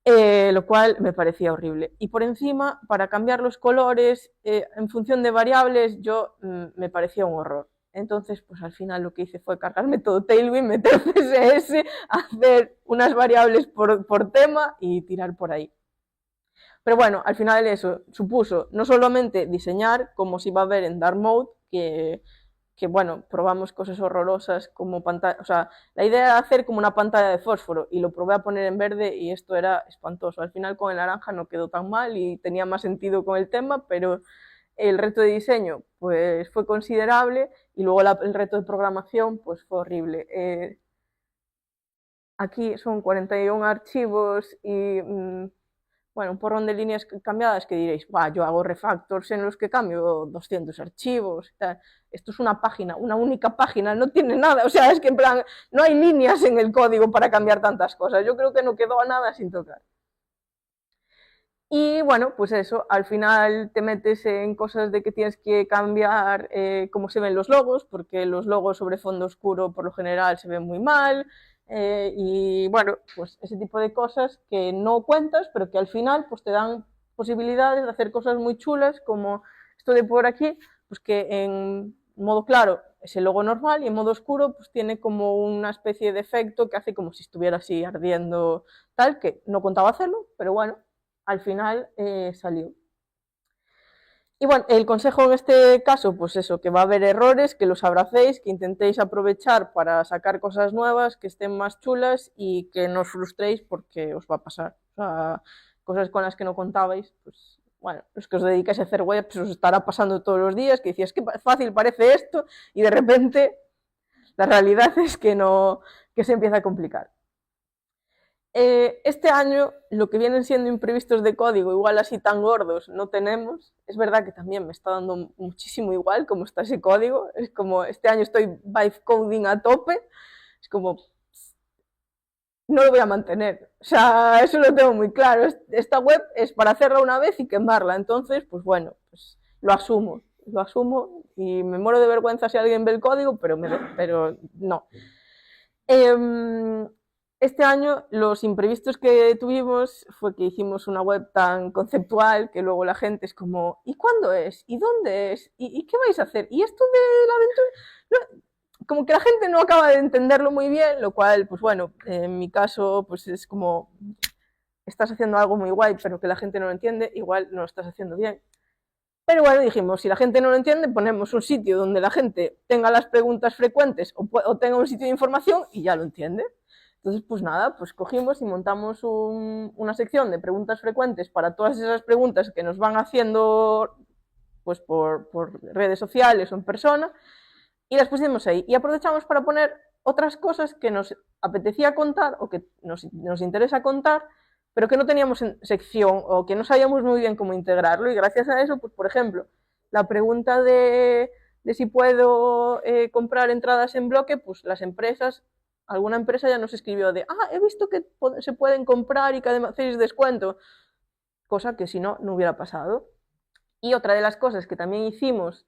Lo cual me parecía horrible. Y por encima, para cambiar los colores en función de variables, me parecía un horror. Entonces, pues al final lo que hice fue cargarme todo Tailwind, meter CSS, hacer unas variables por tema y tirar por ahí. Pero bueno, al final eso supuso no solamente diseñar, como se iba a ver en Dark Mode, que bueno, probamos cosas horrorosas como pantalla, o sea, la idea era hacer como una pantalla de fósforo y lo probé a poner en verde y esto era espantoso. Al final con el naranja no quedó tan mal y tenía más sentido con el tema, pero el reto de diseño pues fue considerable y luego el reto de programación pues fue horrible. Aquí son 41 archivos y bueno, un porrón de líneas cambiadas que diréis, yo hago refactors en los que cambio 200 archivos. Esto es una página, una única página, no tiene nada. O sea, es que en plan, no hay líneas en el código para cambiar tantas cosas. Yo creo que no quedó nada sin tocar. Y bueno, pues eso, al final te metes en cosas de que tienes que cambiar cómo se ven los logos, porque los logos sobre fondo oscuro por lo general se ven muy mal. Y bueno, pues ese tipo de cosas que no cuentas, pero que al final pues te dan posibilidades de hacer cosas muy chulas, como esto de por aquí, pues que en modo claro es el logo normal y en modo oscuro pues tiene como una especie de efecto que hace como si estuviera así ardiendo tal, que no contaba hacerlo, pero bueno, al final salió. Y bueno, el consejo en este caso, pues eso, que va a haber errores, que los abracéis, que intentéis aprovechar para sacar cosas nuevas, que estén más chulas y que no os frustréis porque os va a pasar. O sea, cosas con las que no contabais, pues bueno, los que os dedicáis a hacer webs os estará pasando todos los días, que decías, qué fácil parece esto, y de repente la realidad es que no, que se empieza a complicar. Este año lo que vienen siendo imprevistos de código, igual así tan gordos, no tenemos. Es verdad que también me está dando muchísimo igual cómo está ese código. Es como, este año estoy vibe coding a tope. Es como, no lo voy a mantener. O sea, eso lo tengo muy claro. Esta web es para hacerla una vez y quemarla. Entonces, pues bueno, pues lo asumo y me muero de vergüenza si alguien ve el código, pero no. Este año los imprevistos que tuvimos fue que hicimos una web tan conceptual que luego la gente es como, ¿y cuándo es? ¿Y dónde es? ¿Y qué vais a hacer? ¿Y esto de la aventura? No, como que la gente no acaba de entenderlo muy bien, lo cual, pues bueno, en mi caso, pues es como, estás haciendo algo muy guay, pero que la gente no lo entiende, igual no lo estás haciendo bien. Pero bueno, dijimos, si la gente no lo entiende, ponemos un sitio donde la gente tenga las preguntas frecuentes o tenga un sitio de información y ya lo entiende. Entonces, pues nada, pues cogimos y montamos una sección de preguntas frecuentes para todas esas preguntas que nos van haciendo pues por redes sociales o en persona, y las pusimos ahí. Y aprovechamos para poner otras cosas que nos apetecía contar o que nos interesa contar, pero que no teníamos en sección o que no sabíamos muy bien cómo integrarlo. Y gracias a eso, pues por ejemplo, la pregunta de si puedo comprar entradas en bloque, pues las empresas, alguna empresa ya nos escribió de, he visto que se pueden comprar y que además hacéis descuento, cosa que si no, no hubiera pasado. Y otra de las cosas que también hicimos,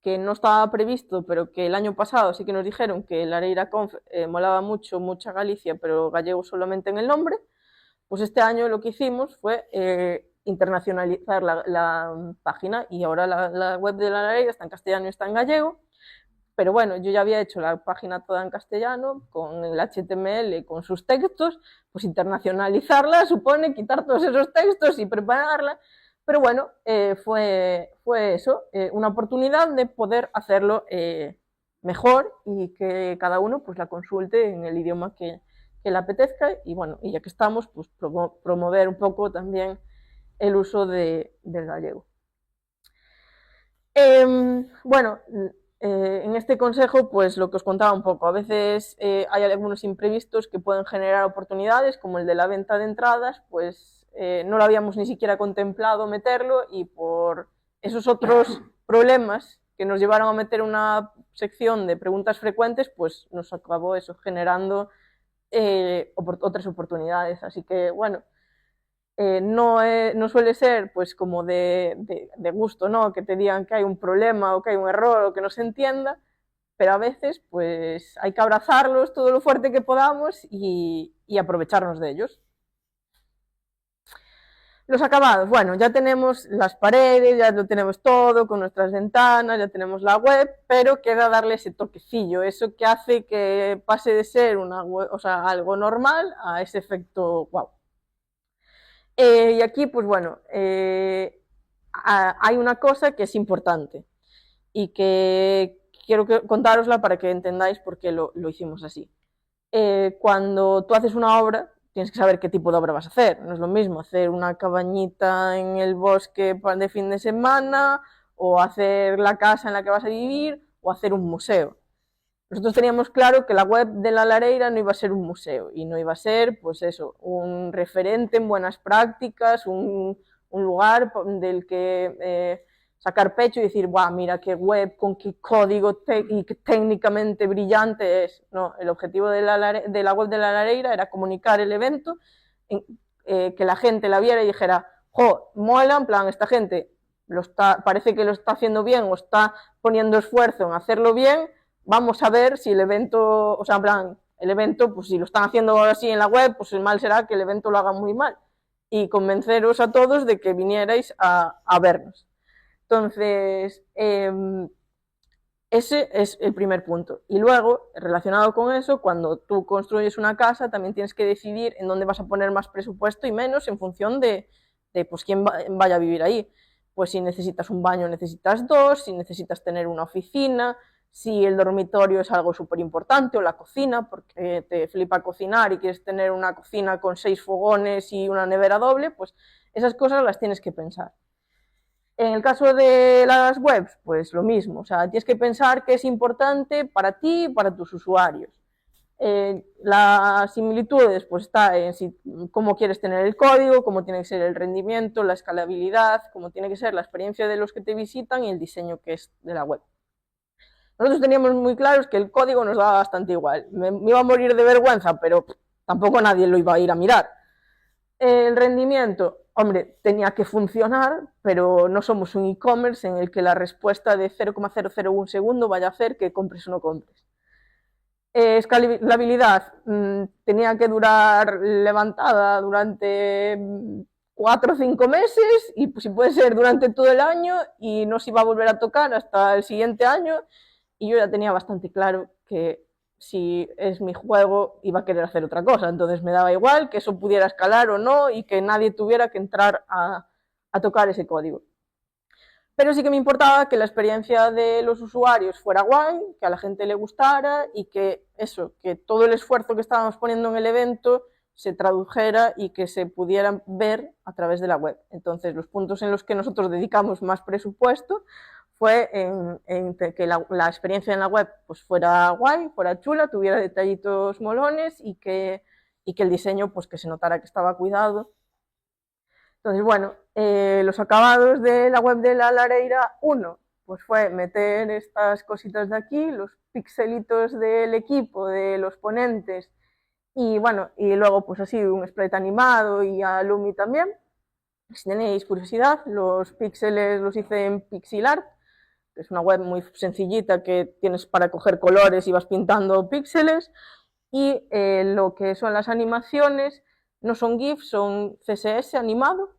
que no estaba previsto, pero que el año pasado sí que nos dijeron que la Areira Conf molaba mucho, mucha Galicia, pero gallego solamente en el nombre, pues este año lo que hicimos fue internacionalizar la página, y ahora la web de la Areira está en castellano y está en gallego. Pero bueno, yo ya había hecho la página toda en castellano, con el HTML, con sus textos, pues internacionalizarla supone quitar todos esos textos y prepararla. Pero bueno, fue eso, una oportunidad de poder hacerlo mejor y que cada uno pues la consulte en el idioma que le apetezca. Y bueno, y ya que estamos, pues promover un poco también el uso del gallego. Bueno, en este consejo, pues lo que os contaba un poco, a veces hay algunos imprevistos que pueden generar oportunidades, como el de la venta de entradas, pues no lo habíamos ni siquiera contemplado meterlo, y por esos otros problemas que nos llevaron a meter una sección de preguntas frecuentes, pues nos acabó eso generando otras oportunidades. Así que bueno, no suele ser pues como de gusto, ¿no? Que te digan que hay un problema o que hay un error o que no se entienda, pero a veces pues hay que abrazarlos todo lo fuerte que podamos y aprovecharnos de ellos. Los acabados, bueno, ya tenemos las paredes, ya lo tenemos todo con nuestras ventanas, ya tenemos la web, pero queda darle ese toquecillo, eso que hace que pase de ser una web, o sea, algo normal a ese efecto wow. Y aquí, pues bueno, hay una cosa que es importante y que quiero contárosla para que entendáis por qué lo hicimos así. Cuando tú haces una obra, tienes que saber qué tipo de obra vas a hacer. No es lo mismo hacer una cabañita en el bosque de fin de semana, o hacer la casa en la que vas a vivir, o hacer un museo. Nosotros teníamos claro que la web de la Lareira no iba a ser un museo, y no iba a ser, pues eso, un referente en buenas prácticas, un lugar del que sacar pecho y decir, guau, mira qué web, con qué código y qué técnicamente brillante es. No, el objetivo de la web de la Lareira era comunicar el evento, que la gente la viera y dijera, jo, mola, en plan, esta gente parece que lo está haciendo bien o está poniendo esfuerzo en hacerlo bien, vamos a ver si el evento, o sea, en plan, el evento, pues si lo están haciendo así en la web, pues el mal será que el evento lo haga muy mal, y convenceros a todos de que vinierais a vernos. Entonces, ese es el primer punto. Y luego, relacionado con eso, cuando tú construyes una casa, también tienes que decidir en dónde vas a poner más presupuesto y menos en función de pues, quién vaya a vivir ahí. Pues si necesitas un baño, necesitas dos, si necesitas tener una oficina, si el dormitorio es algo súper importante, o la cocina, porque te flipa cocinar y quieres tener una cocina con 6 fogones y una nevera doble, pues esas cosas las tienes que pensar. En el caso de las webs, pues lo mismo, o sea, tienes que pensar qué es importante para ti y para tus usuarios. Las similitudes, pues está en cómo quieres tener el código, cómo tiene que ser el rendimiento, la escalabilidad, cómo tiene que ser la experiencia de los que te visitan y el diseño que es de la web. Nosotros teníamos muy claros que el código nos daba bastante igual. Me iba a morir de vergüenza, pero tampoco nadie lo iba a ir a mirar. El rendimiento, hombre, tenía que funcionar, pero no somos un e-commerce en el que la respuesta de 0,001 segundo vaya a hacer que compres o no compres. Escalabilidad, tenía que durar levantada durante 4 o 5 meses y pues, si puede ser durante todo el año y no se iba a volver a tocar hasta el siguiente año, y yo ya tenía bastante claro que si es mi juego iba a querer hacer otra cosa, entonces me daba igual que eso pudiera escalar o no y que nadie tuviera que entrar a tocar ese código. Pero sí que me importaba que la experiencia de los usuarios fuera guay, que a la gente le gustara y que eso, que todo el esfuerzo que estábamos poniendo en el evento se tradujera y que se pudieran ver a través de la web. Entonces, los puntos en los que nosotros dedicamos más presupuesto fue en que la experiencia en la web pues fuera guay, fuera chula, tuviera detallitos molones y que el diseño pues que se notara que estaba cuidado. Entonces, bueno, los acabados de la web de la Lareira 1, pues fue meter estas cositas de aquí, los pixelitos del equipo, de los ponentes, y bueno, y luego pues así un sprite animado y a Lumi también. Si tenéis curiosidad, los píxeles los hice en Pixilart, que es una web muy sencillita que tienes para coger colores y vas pintando píxeles, y lo que son las animaciones no son GIF, son CSS animado.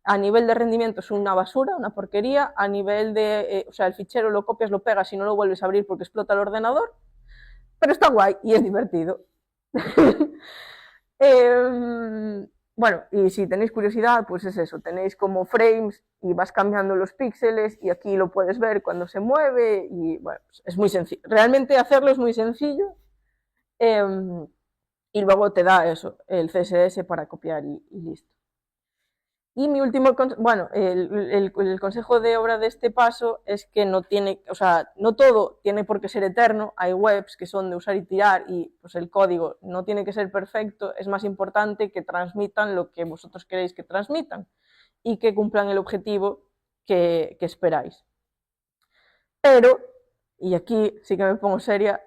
A nivel de rendimiento es una basura, una porquería. A nivel de, o sea, el fichero lo copias, lo pegas y no lo vuelves a abrir porque explota el ordenador, pero está guay y es divertido. Bueno, y si tenéis curiosidad, pues es eso, tenéis como frames y vas cambiando los píxeles y aquí lo puedes ver cuando se mueve y bueno, pues es muy sencillo. Realmente hacerlo es muy sencillo. Y luego te da eso, el CSS para copiar y listo. Y mi último, bueno, el consejo de obra de este paso es que no tiene, o sea, no todo tiene por qué ser eterno. Hay webs que son de usar y tirar y pues el código no tiene que ser perfecto. Es más importante que transmitan lo que vosotros queréis que transmitan y que cumplan el objetivo que esperáis. Pero, y aquí sí que me pongo seria,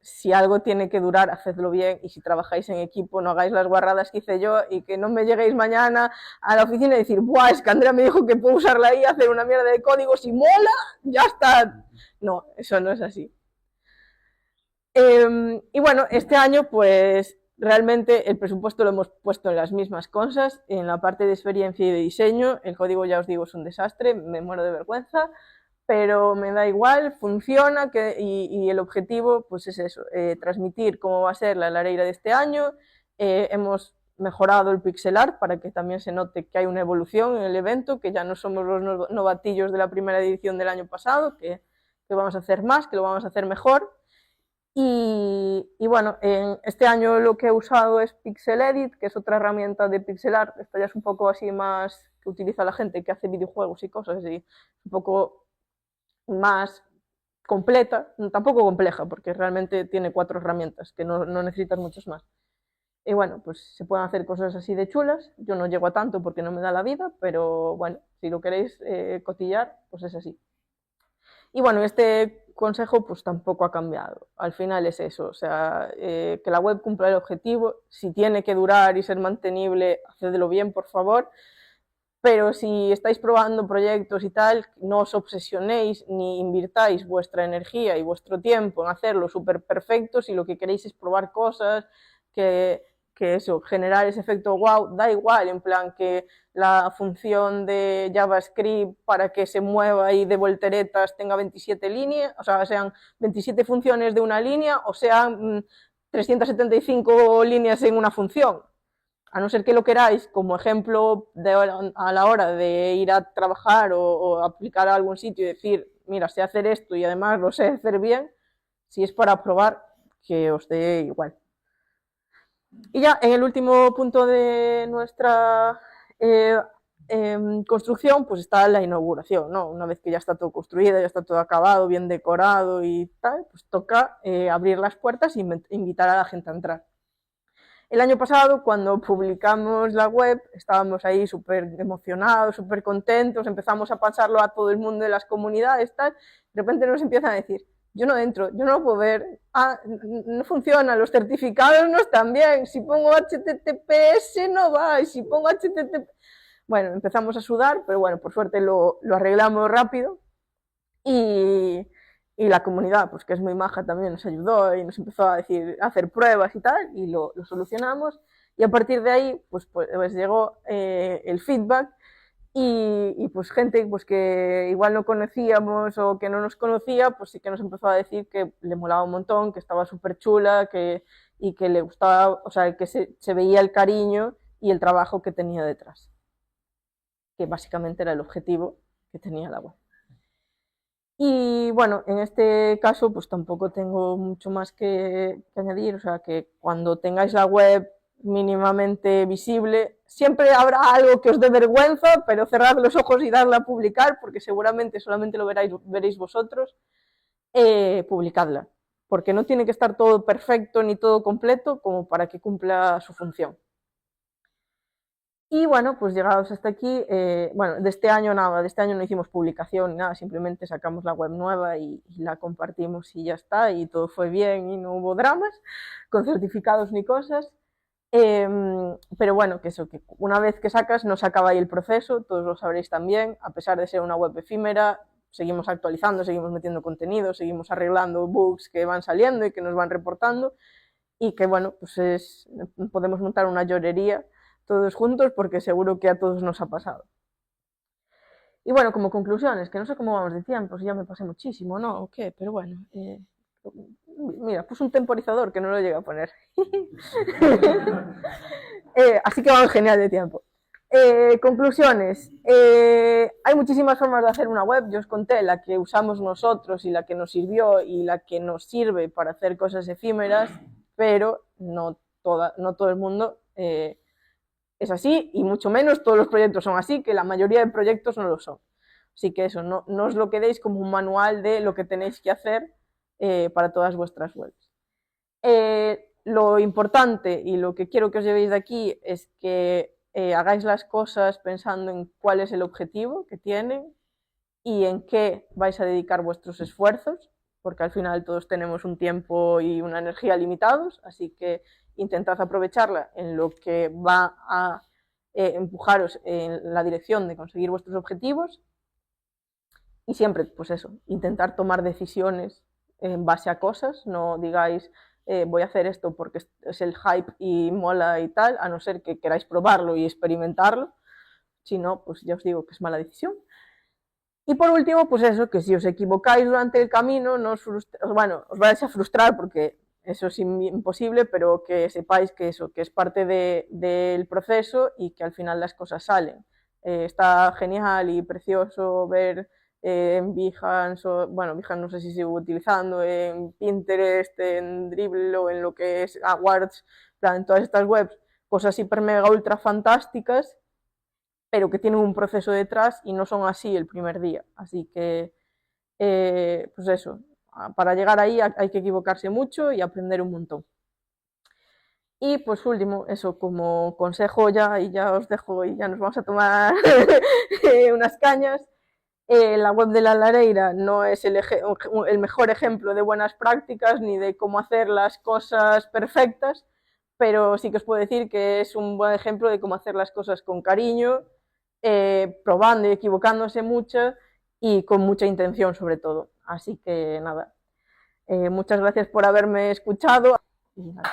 si algo tiene que durar, hacedlo bien, y si trabajáis en equipo, no hagáis las guarradas que hice yo y que no me lleguéis mañana a la oficina y decir, ¡buah! Es que Andrea me dijo que puedo usarla ahí, hacer una mierda de código, si mola, ya está. No, eso no es así. Y bueno, este año pues realmente el presupuesto lo hemos puesto en las mismas cosas, en la parte de experiencia y de diseño. El código, ya os digo, es un desastre, me muero de vergüenza, pero me da igual, funciona y el objetivo pues es eso, transmitir cómo va a ser la Lareira de este año. Hemos mejorado el pixel art para que también se note que hay una evolución en el evento, que ya no somos los novatillos de la primera edición del año pasado, que vamos a hacer más, que lo vamos a hacer mejor. Y bueno, en este año lo que he usado es Pixel Edit, que es otra herramienta de pixel art. Esta ya es un poco así más que utiliza la gente que hace videojuegos y cosas así, un poco más completa, tampoco compleja, porque realmente tiene 4 herramientas, que no necesitas muchas más. Y bueno, pues se pueden hacer cosas así de chulas. Yo no llego a tanto porque no me da la vida, pero bueno, si lo queréis cotillar, pues es así. Y bueno, este consejo pues tampoco ha cambiado. Al final es eso, o sea, que la web cumpla el objetivo. Si tiene que durar y ser mantenible, hacedlo bien, por favor. Pero si estáis probando proyectos y tal, no os obsesionéis ni invirtáis vuestra energía y vuestro tiempo en hacerlo súper perfecto si lo que queréis es probar cosas, que eso, generar ese efecto wow, da igual, en plan que la función de JavaScript para que se mueva y de volteretas tenga 27 líneas, o sea, sean 27 funciones de una línea o sean 375 líneas en una función. A no ser que lo queráis como ejemplo a la hora de ir a trabajar o aplicar a algún sitio y decir, mira, sé hacer esto y además lo sé hacer bien, si es para probar, que os dé igual. Y ya en el último punto de nuestra construcción, pues está la inauguración, ¿no? Una vez que ya está todo construido, ya está todo acabado, bien decorado y tal, pues toca abrir las puertas e invitar a la gente a entrar. El año pasado, cuando publicamos la web, estábamos ahí súper emocionados, súper contentos, empezamos a pasarlo a todo el mundo de las comunidades, tal. De repente nos empiezan a decir, yo no entro, yo no lo puedo ver, no funciona, los certificados no están bien, si pongo HTTPS no va, y si pongo HTTP... Bueno, empezamos a sudar, pero bueno, por suerte lo arreglamos rápido y la comunidad, pues que es muy maja, también nos ayudó y nos empezó a decir, a hacer pruebas y tal, y lo solucionamos. Y a partir de ahí, pues llegó el feedback pues gente pues que igual no conocíamos o que no nos conocía, pues sí que nos empezó a decir que le molaba un montón, que estaba súper chula, y que le gustaba, o sea, que se veía el cariño y el trabajo que tenía detrás, que básicamente era el objetivo que tenía la web. Y bueno, en este caso pues tampoco tengo mucho más que añadir, o sea que cuando tengáis la web mínimamente visible, siempre habrá algo que os dé vergüenza, pero cerrad los ojos y dadla a publicar, porque seguramente solamente lo veréis vosotros, publicadla, porque no tiene que estar todo perfecto ni todo completo como para que cumpla su función. Y bueno, pues llegados hasta aquí, bueno, de este año nada, de este año no hicimos publicación, nada, simplemente sacamos la web nueva y la compartimos y ya está, y todo fue bien y no hubo dramas, con certificados ni cosas. Pero bueno, que eso, que una vez que sacas, no se acaba ahí el proceso, todos lo sabréis también, a pesar de ser una web efímera, seguimos actualizando, seguimos metiendo contenido, seguimos arreglando bugs que van saliendo y que nos van reportando, y que bueno, pues podemos montar una llorería todos juntos porque seguro que a todos nos ha pasado. Y bueno, como conclusiones, que no sé cómo vamos de tiempo, si ya me pasé muchísimo, ¿no? ¿O qué? Pero bueno, mira, puse un temporizador que no lo llegué a poner. Así que vamos genial de tiempo. Conclusiones. Hay muchísimas formas de hacer una web. Yo os conté la que usamos nosotros y la que nos sirvió y la que nos sirve para hacer cosas efímeras, pero no todo el mundo es así, y mucho menos todos los proyectos son así, que la mayoría de proyectos no lo son. Así que eso, no os lo quedéis como un manual de lo que tenéis que hacer para todas vuestras webs. Lo importante y lo que quiero que os llevéis de aquí es que hagáis las cosas pensando en cuál es el objetivo que tienen y en qué vais a dedicar vuestros esfuerzos, porque al final todos tenemos un tiempo y una energía limitados, así que intentad aprovecharla en lo que va a empujaros en la dirección de conseguir vuestros objetivos, y siempre, pues eso, intentar tomar decisiones en base a cosas, no digáis voy a hacer esto porque es el hype y mola y tal, a no ser que queráis probarlo y experimentarlo, si no, pues ya os digo que es mala decisión. Y por último, pues eso, que si os equivocáis durante el camino, no os bueno, os vais a frustrar porque eso es imposible, pero que sepáis que eso, que es parte del proceso y que al final las cosas salen. Está genial y precioso ver en Behance, bueno, Behance no sé si sigo utilizando, en Pinterest, en Dribbble o en lo que es Awards, en todas estas webs, cosas hiper mega ultra fantásticas, pero que tienen un proceso detrás y no son así el primer día. Así que, pues eso, para llegar ahí hay que equivocarse mucho y aprender un montón. Y pues último, eso como consejo ya, y ya os dejo y ya nos vamos a tomar unas cañas. La web de La Lareira no es el mejor ejemplo de buenas prácticas ni de cómo hacer las cosas perfectas, pero sí que os puedo decir que es un buen ejemplo de cómo hacer las cosas con cariño, probando y equivocándose mucho y con mucha intención sobre todo. Así que nada, muchas gracias por haberme escuchado. Y nada.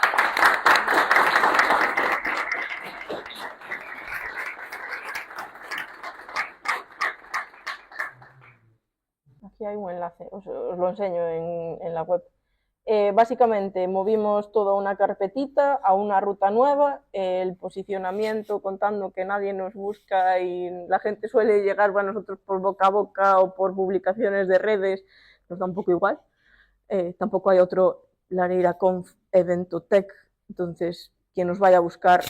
Aquí hay un enlace, os lo enseño en la web. Básicamente movimos toda una carpetita a una ruta nueva, el posicionamiento contando que nadie nos busca y la gente suele llegar a nosotros por boca a boca o por publicaciones de redes, nos da un poco igual. Tampoco hay otro LareiraConf evento tech, entonces quien nos vaya a buscar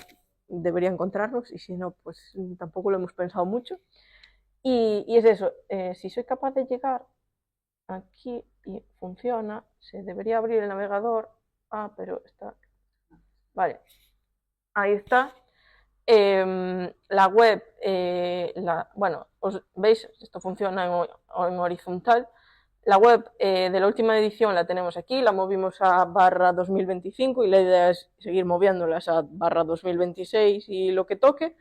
debería encontrarnos, y si no, pues tampoco lo hemos pensado mucho. Y es eso, si soy capaz de llegar aquí y funciona, se debería abrir el navegador. Pero está... Vale, ahí está. La web, bueno, veis, esto funciona en horizontal. La web de la última edición la tenemos aquí, la movimos a /2025 y la idea es seguir moviéndolas a /2026 y lo que toque.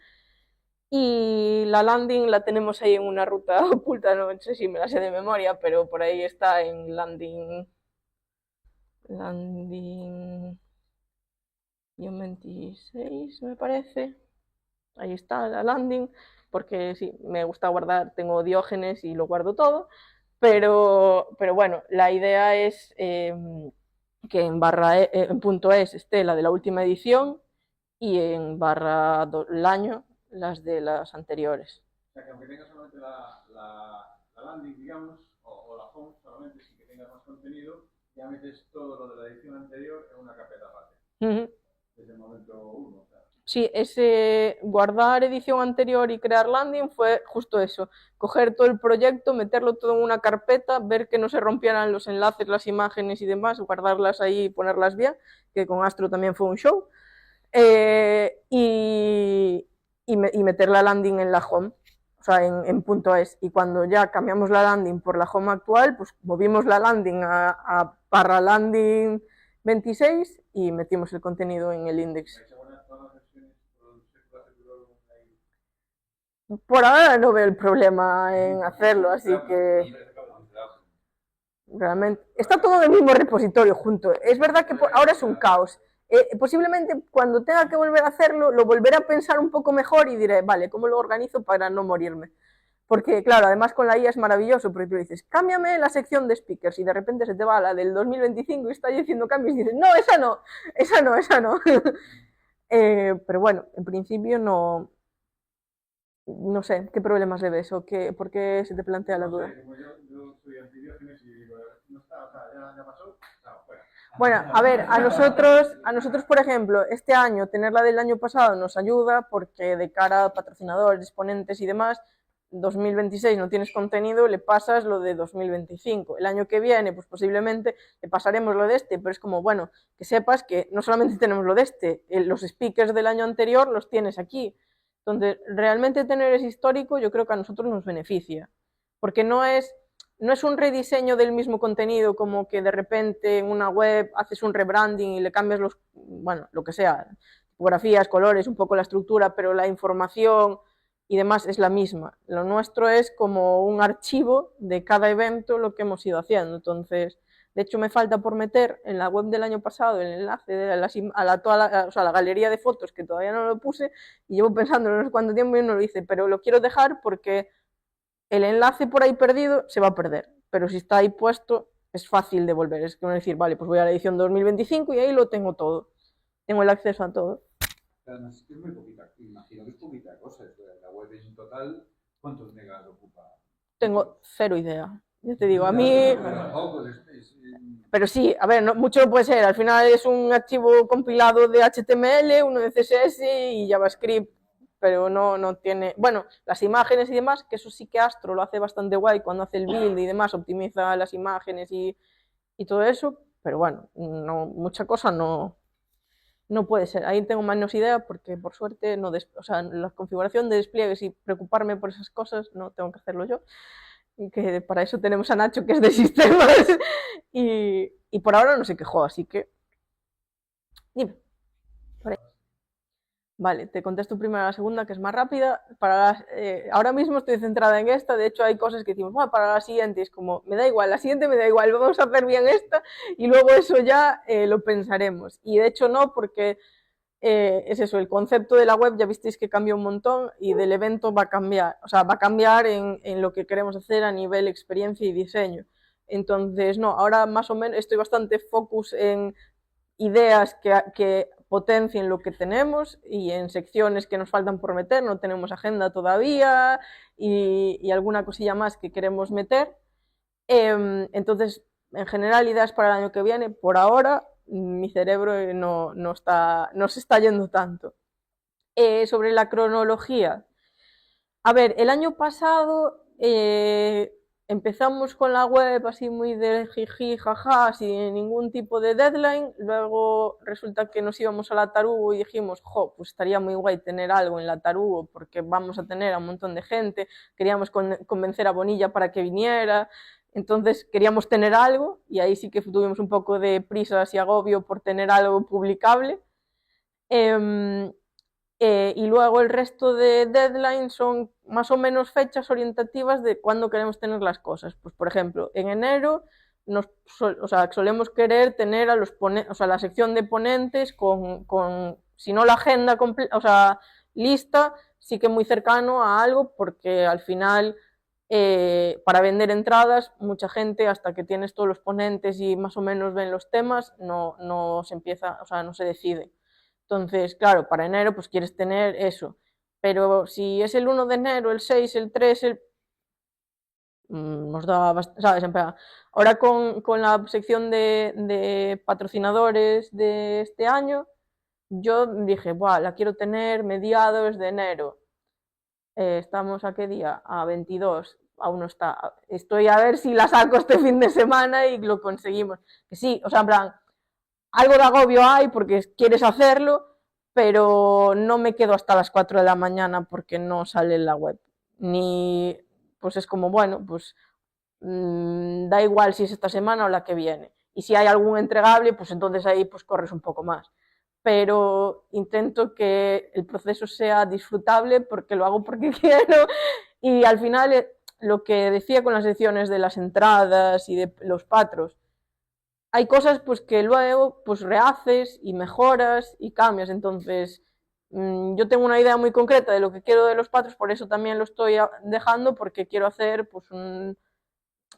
Y la landing la tenemos ahí en una ruta oculta, no sé si me la sé de memoria, pero por ahí está en landing 26, me parece. Ahí está la landing, porque sí, me gusta guardar, tengo Diógenes y lo guardo todo, pero bueno, la idea es que en punto .es esté la de la última edición y en el año las de las anteriores. O sea, que aunque tengas solamente la landing, digamos, o la home solamente, sin que tengas más contenido, ya metes todo lo de la edición anterior en una carpeta aparte. Desde el momento 1. O sea. Sí, ese guardar edición anterior y crear landing fue justo eso, coger todo el proyecto, meterlo todo en una carpeta, ver que no se rompieran los enlaces, las imágenes y demás, guardarlas ahí y ponerlas bien, que con Astro también fue un show, y meter la landing en la home, o sea, en punto .es, y cuando ya cambiamos la landing por la home actual, pues movimos la landing a /landing 26 y metimos el contenido en el index. Por ahora no veo el problema en hacerlo, así que realmente está todo en el mismo repositorio junto. Es verdad que ahora es un caos. Posiblemente cuando tenga que volver a hacerlo, lo volveré a pensar un poco mejor y diré, vale, ¿cómo lo organizo para no morirme? Porque, claro, además con la IA es maravilloso, porque tú dices, cámbiame la sección de speakers, y de repente se te va a la del 2025 y está diciendo cambios, y dices, no, esa no, esa no, esa no. Pero bueno, en principio no sé, ¿qué problemas le ves o por qué se te plantea la duda? Como yo soy antidiógenes y digo, no está, o sea, ya pasó, está fuera. Bueno, a ver, a nosotros, por ejemplo, este año, tener la del año pasado nos ayuda porque de cara a patrocinadores, ponentes y demás, 2026 no tienes contenido, le pasas lo de 2025. El año que viene, pues posiblemente le pasaremos lo de este, pero es como, bueno, que sepas que no solamente tenemos lo de este, los speakers del año anterior los tienes aquí. Entonces, realmente tener ese histórico yo creo que a nosotros nos beneficia, porque no es un rediseño del mismo contenido, como que de repente en una web haces un rebranding y le cambias bueno, lo que sea, tipografías, colores, un poco la estructura, pero la información y demás es la misma. Lo nuestro es como un archivo de cada evento lo que hemos ido haciendo. Entonces, de hecho, me falta por meter en la web del año pasado el enlace de la galería de fotos, que todavía no lo puse, y llevo pensando no sé cuánto tiempo y no lo hice, pero lo quiero dejar porque el enlace por ahí perdido se va a perder, pero si está ahí puesto es fácil de volver. Es como decir, vale, pues voy a la edición 2025 y ahí lo tengo todo. Tengo el acceso a todo. Además, es que es muy poquita, imagino que es poquita cosa. La web en total, ¿cuántos megas ocupa? Tengo cero idea. Ya te digo, a mí... Pero sí, a ver, mucho no puede ser. Al final es un archivo compilado de HTML, uno de CSS y JavaScript, pero no tiene... Bueno, las imágenes y demás, que eso sí que Astro lo hace bastante guay cuando hace el build y demás, optimiza las imágenes y todo eso, pero bueno, mucha cosa no puede ser. Ahí tengo menos idea porque por suerte o sea, la configuración de despliegues y preocuparme por esas cosas no tengo que hacerlo yo, y que para eso tenemos a Nacho, que es de sistemas, y por ahora no se quejó, así que dime. Vale, te contesto primero a la segunda, que es más rápida. Ahora mismo estoy centrada en esta, de hecho hay cosas que decimos, para la siguiente, es como, me da igual, la siguiente me da igual, vamos a hacer bien esta y luego eso ya lo pensaremos. Y de hecho no, porque es eso, el concepto de la web ya visteis que cambió un montón y del evento va a cambiar, o sea, va a cambiar en lo que queremos hacer a nivel experiencia y diseño. Entonces, no, ahora más o menos estoy bastante focus en ideas que potencien lo que tenemos y en secciones que nos faltan por meter, no tenemos agenda todavía y alguna cosilla más que queremos meter. Entonces, en general, ideas para el año que viene, por ahora mi cerebro no se está yendo tanto. Sobre la cronología. A ver, el año pasado empezamos con la web así muy de jiji, jaja, sin ningún tipo de deadline. Luego resulta que nos íbamos a la Tarugo y dijimos, jo, pues estaría muy guay tener algo en la Tarugo porque vamos a tener a un montón de gente. Queríamos convencer a Bonilla para que viniera. Entonces queríamos tener algo y ahí sí que tuvimos un poco de prisas y agobio por tener algo publicable. Y luego el resto de deadlines son más o menos fechas orientativas de cuándo queremos tener las cosas. Pues, por ejemplo, en enero solemos querer tener a la sección de ponentes con si no la agenda lista, sí que muy cercano a algo, porque al final para vender entradas, mucha gente, hasta que tienes todos los ponentes y más o menos ven los temas, no se empieza, no se decide. Entonces, claro, para enero pues quieres tener eso. Pero si es el 1 de enero, el 6, el 3, nos da bastante, ¿sabes? Ahora con la sección de patrocinadores de este año, yo dije, buah, la quiero tener mediados de enero. ¿Estamos a qué día? A 22. Aún no está. Estoy a ver si la saco este fin de semana y lo conseguimos. Que sí, en plan, algo de agobio hay porque quieres hacerlo, pero no me quedo hasta las 4 de la mañana porque no sale en la web. Ni, pues es como, bueno, pues da igual si es esta semana o la que viene. Y si hay algún entregable, pues entonces ahí pues corres un poco más. Pero intento que el proceso sea disfrutable porque lo hago porque quiero y al final lo que decía con las secciones de las entradas y de los patros, hay cosas pues que luego pues rehaces y mejoras y cambias. Entonces yo tengo una idea muy concreta de lo que quiero de los patros, por eso también lo estoy dejando, porque quiero hacer pues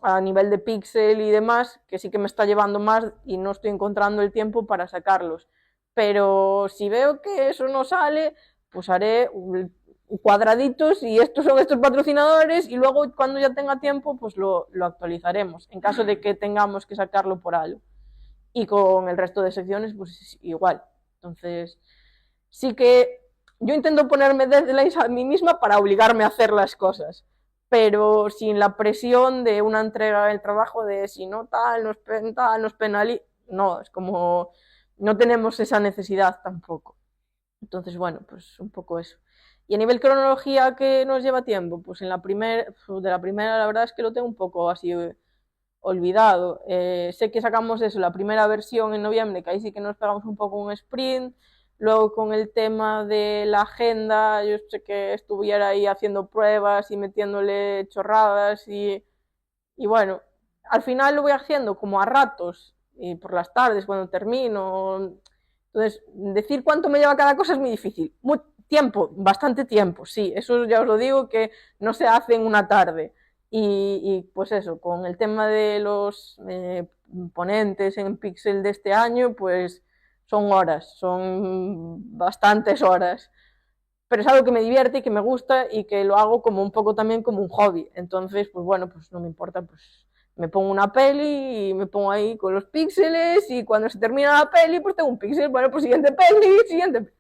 a nivel de píxel y demás, que sí que me está llevando más y no estoy encontrando el tiempo para sacarlos. Pero si veo que eso no sale, pues haré cuadraditos y estos son estos patrocinadores y luego cuando ya tenga tiempo pues lo actualizaremos en caso de que tengamos que sacarlo por algo. Y con el resto de secciones pues igual. Entonces sí que yo intento ponerme deadlines a mí misma para obligarme a hacer las cosas, pero sin la presión de una entrega del trabajo de si no tal, nos penaliza. No, es como no tenemos esa necesidad tampoco. Entonces, bueno, pues un poco eso. Y a nivel cronología, ¿qué nos lleva tiempo? Pues de la primera la verdad es que lo tengo un poco así olvidado. Sé que sacamos eso, la primera versión en noviembre, que ahí sí que nos pegamos un poco un sprint. Luego con el tema de la agenda, yo sé que estuviera ahí haciendo pruebas y metiéndole chorradas y bueno, al final lo voy haciendo como a ratos y por las tardes cuando termino. Entonces, decir cuánto me lleva cada cosa es muy difícil. Tiempo, bastante tiempo, sí, eso ya os lo digo que no se hace en una tarde. Y pues eso, con el tema de los ponentes en Pixel de este año, pues son horas, son bastantes horas. Pero es algo que me divierte y que me gusta y que lo hago como un poco también como un hobby. Entonces, pues bueno, pues no me importa, pues me pongo una peli y me pongo ahí con los píxeles y cuando se termina la peli, pues tengo un píxel, bueno, pues siguiente peli, siguiente.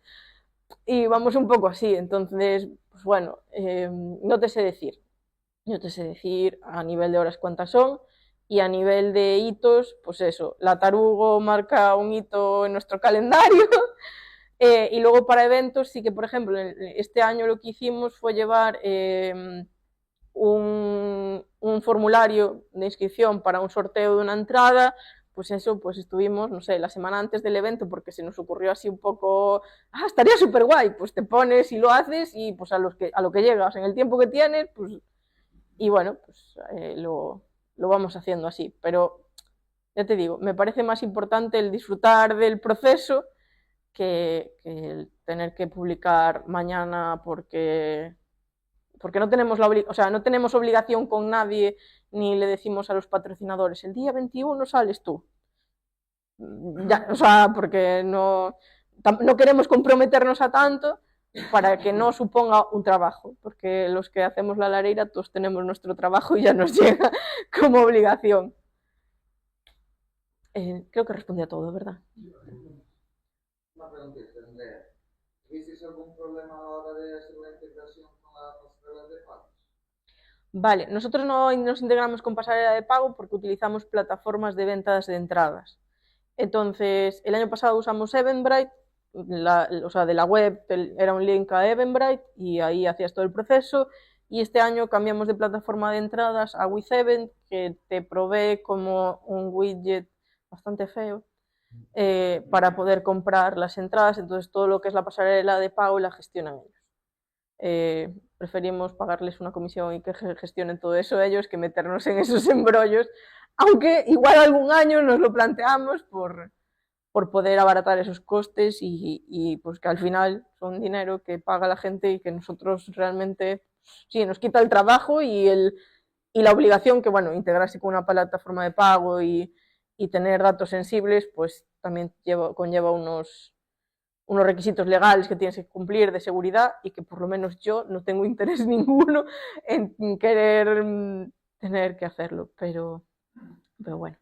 Y vamos un poco así. Entonces, pues bueno, no te sé decir. No te sé decir a nivel de horas cuántas son y a nivel de hitos, pues eso, la Tarugo marca un hito en nuestro calendario. Y luego para eventos sí que, por ejemplo, este año lo que hicimos fue llevar un formulario de inscripción para un sorteo de una entrada. Pues eso, pues estuvimos, no sé, la semana antes del evento, porque se nos ocurrió así un poco, estaría súper guay, pues te pones y lo haces y pues a lo que llegas, en el tiempo que tienes, pues, y bueno, pues lo vamos haciendo así. Pero ya te digo, me parece más importante el disfrutar del proceso que el tener que publicar mañana porque no tenemos no tenemos obligación con nadie ni le decimos a los patrocinadores el día 21 sales tú. Ya, porque no queremos comprometernos a tanto para que no suponga un trabajo, porque los que hacemos la lareira todos tenemos nuestro trabajo y ya nos llega como obligación. Creo que respondí a todo, ¿verdad? Una preguntita, Andrea. ¿Tuvisteis algún problema a la hora de hacer la integración con la pasarela de pagos? Vale, nosotros no nos integramos con pasarela de pago porque utilizamos plataformas de ventas de entradas. Entonces, el año pasado usamos Eventbrite, o sea, de la web era un link a Eventbrite y ahí hacías todo el proceso. Y este año cambiamos de plataforma de entradas a WithEvent, que te provee como un widget bastante feo para poder comprar las entradas. Entonces, todo lo que es la pasarela de pago la gestionan ellos. Preferimos pagarles una comisión y que gestionen todo eso ellos que meternos en esos embrollos, aunque igual algún año nos lo planteamos por poder abaratar esos costes y pues que al final son dinero que paga la gente y que nosotros realmente sí nos quita el trabajo y la obligación que, bueno, integrarse con una plataforma de pago y tener datos sensibles, pues también conlleva unos requisitos legales que tienes que cumplir de seguridad y que por lo menos yo no tengo interés ninguno en querer tener que hacerlo, pero bueno.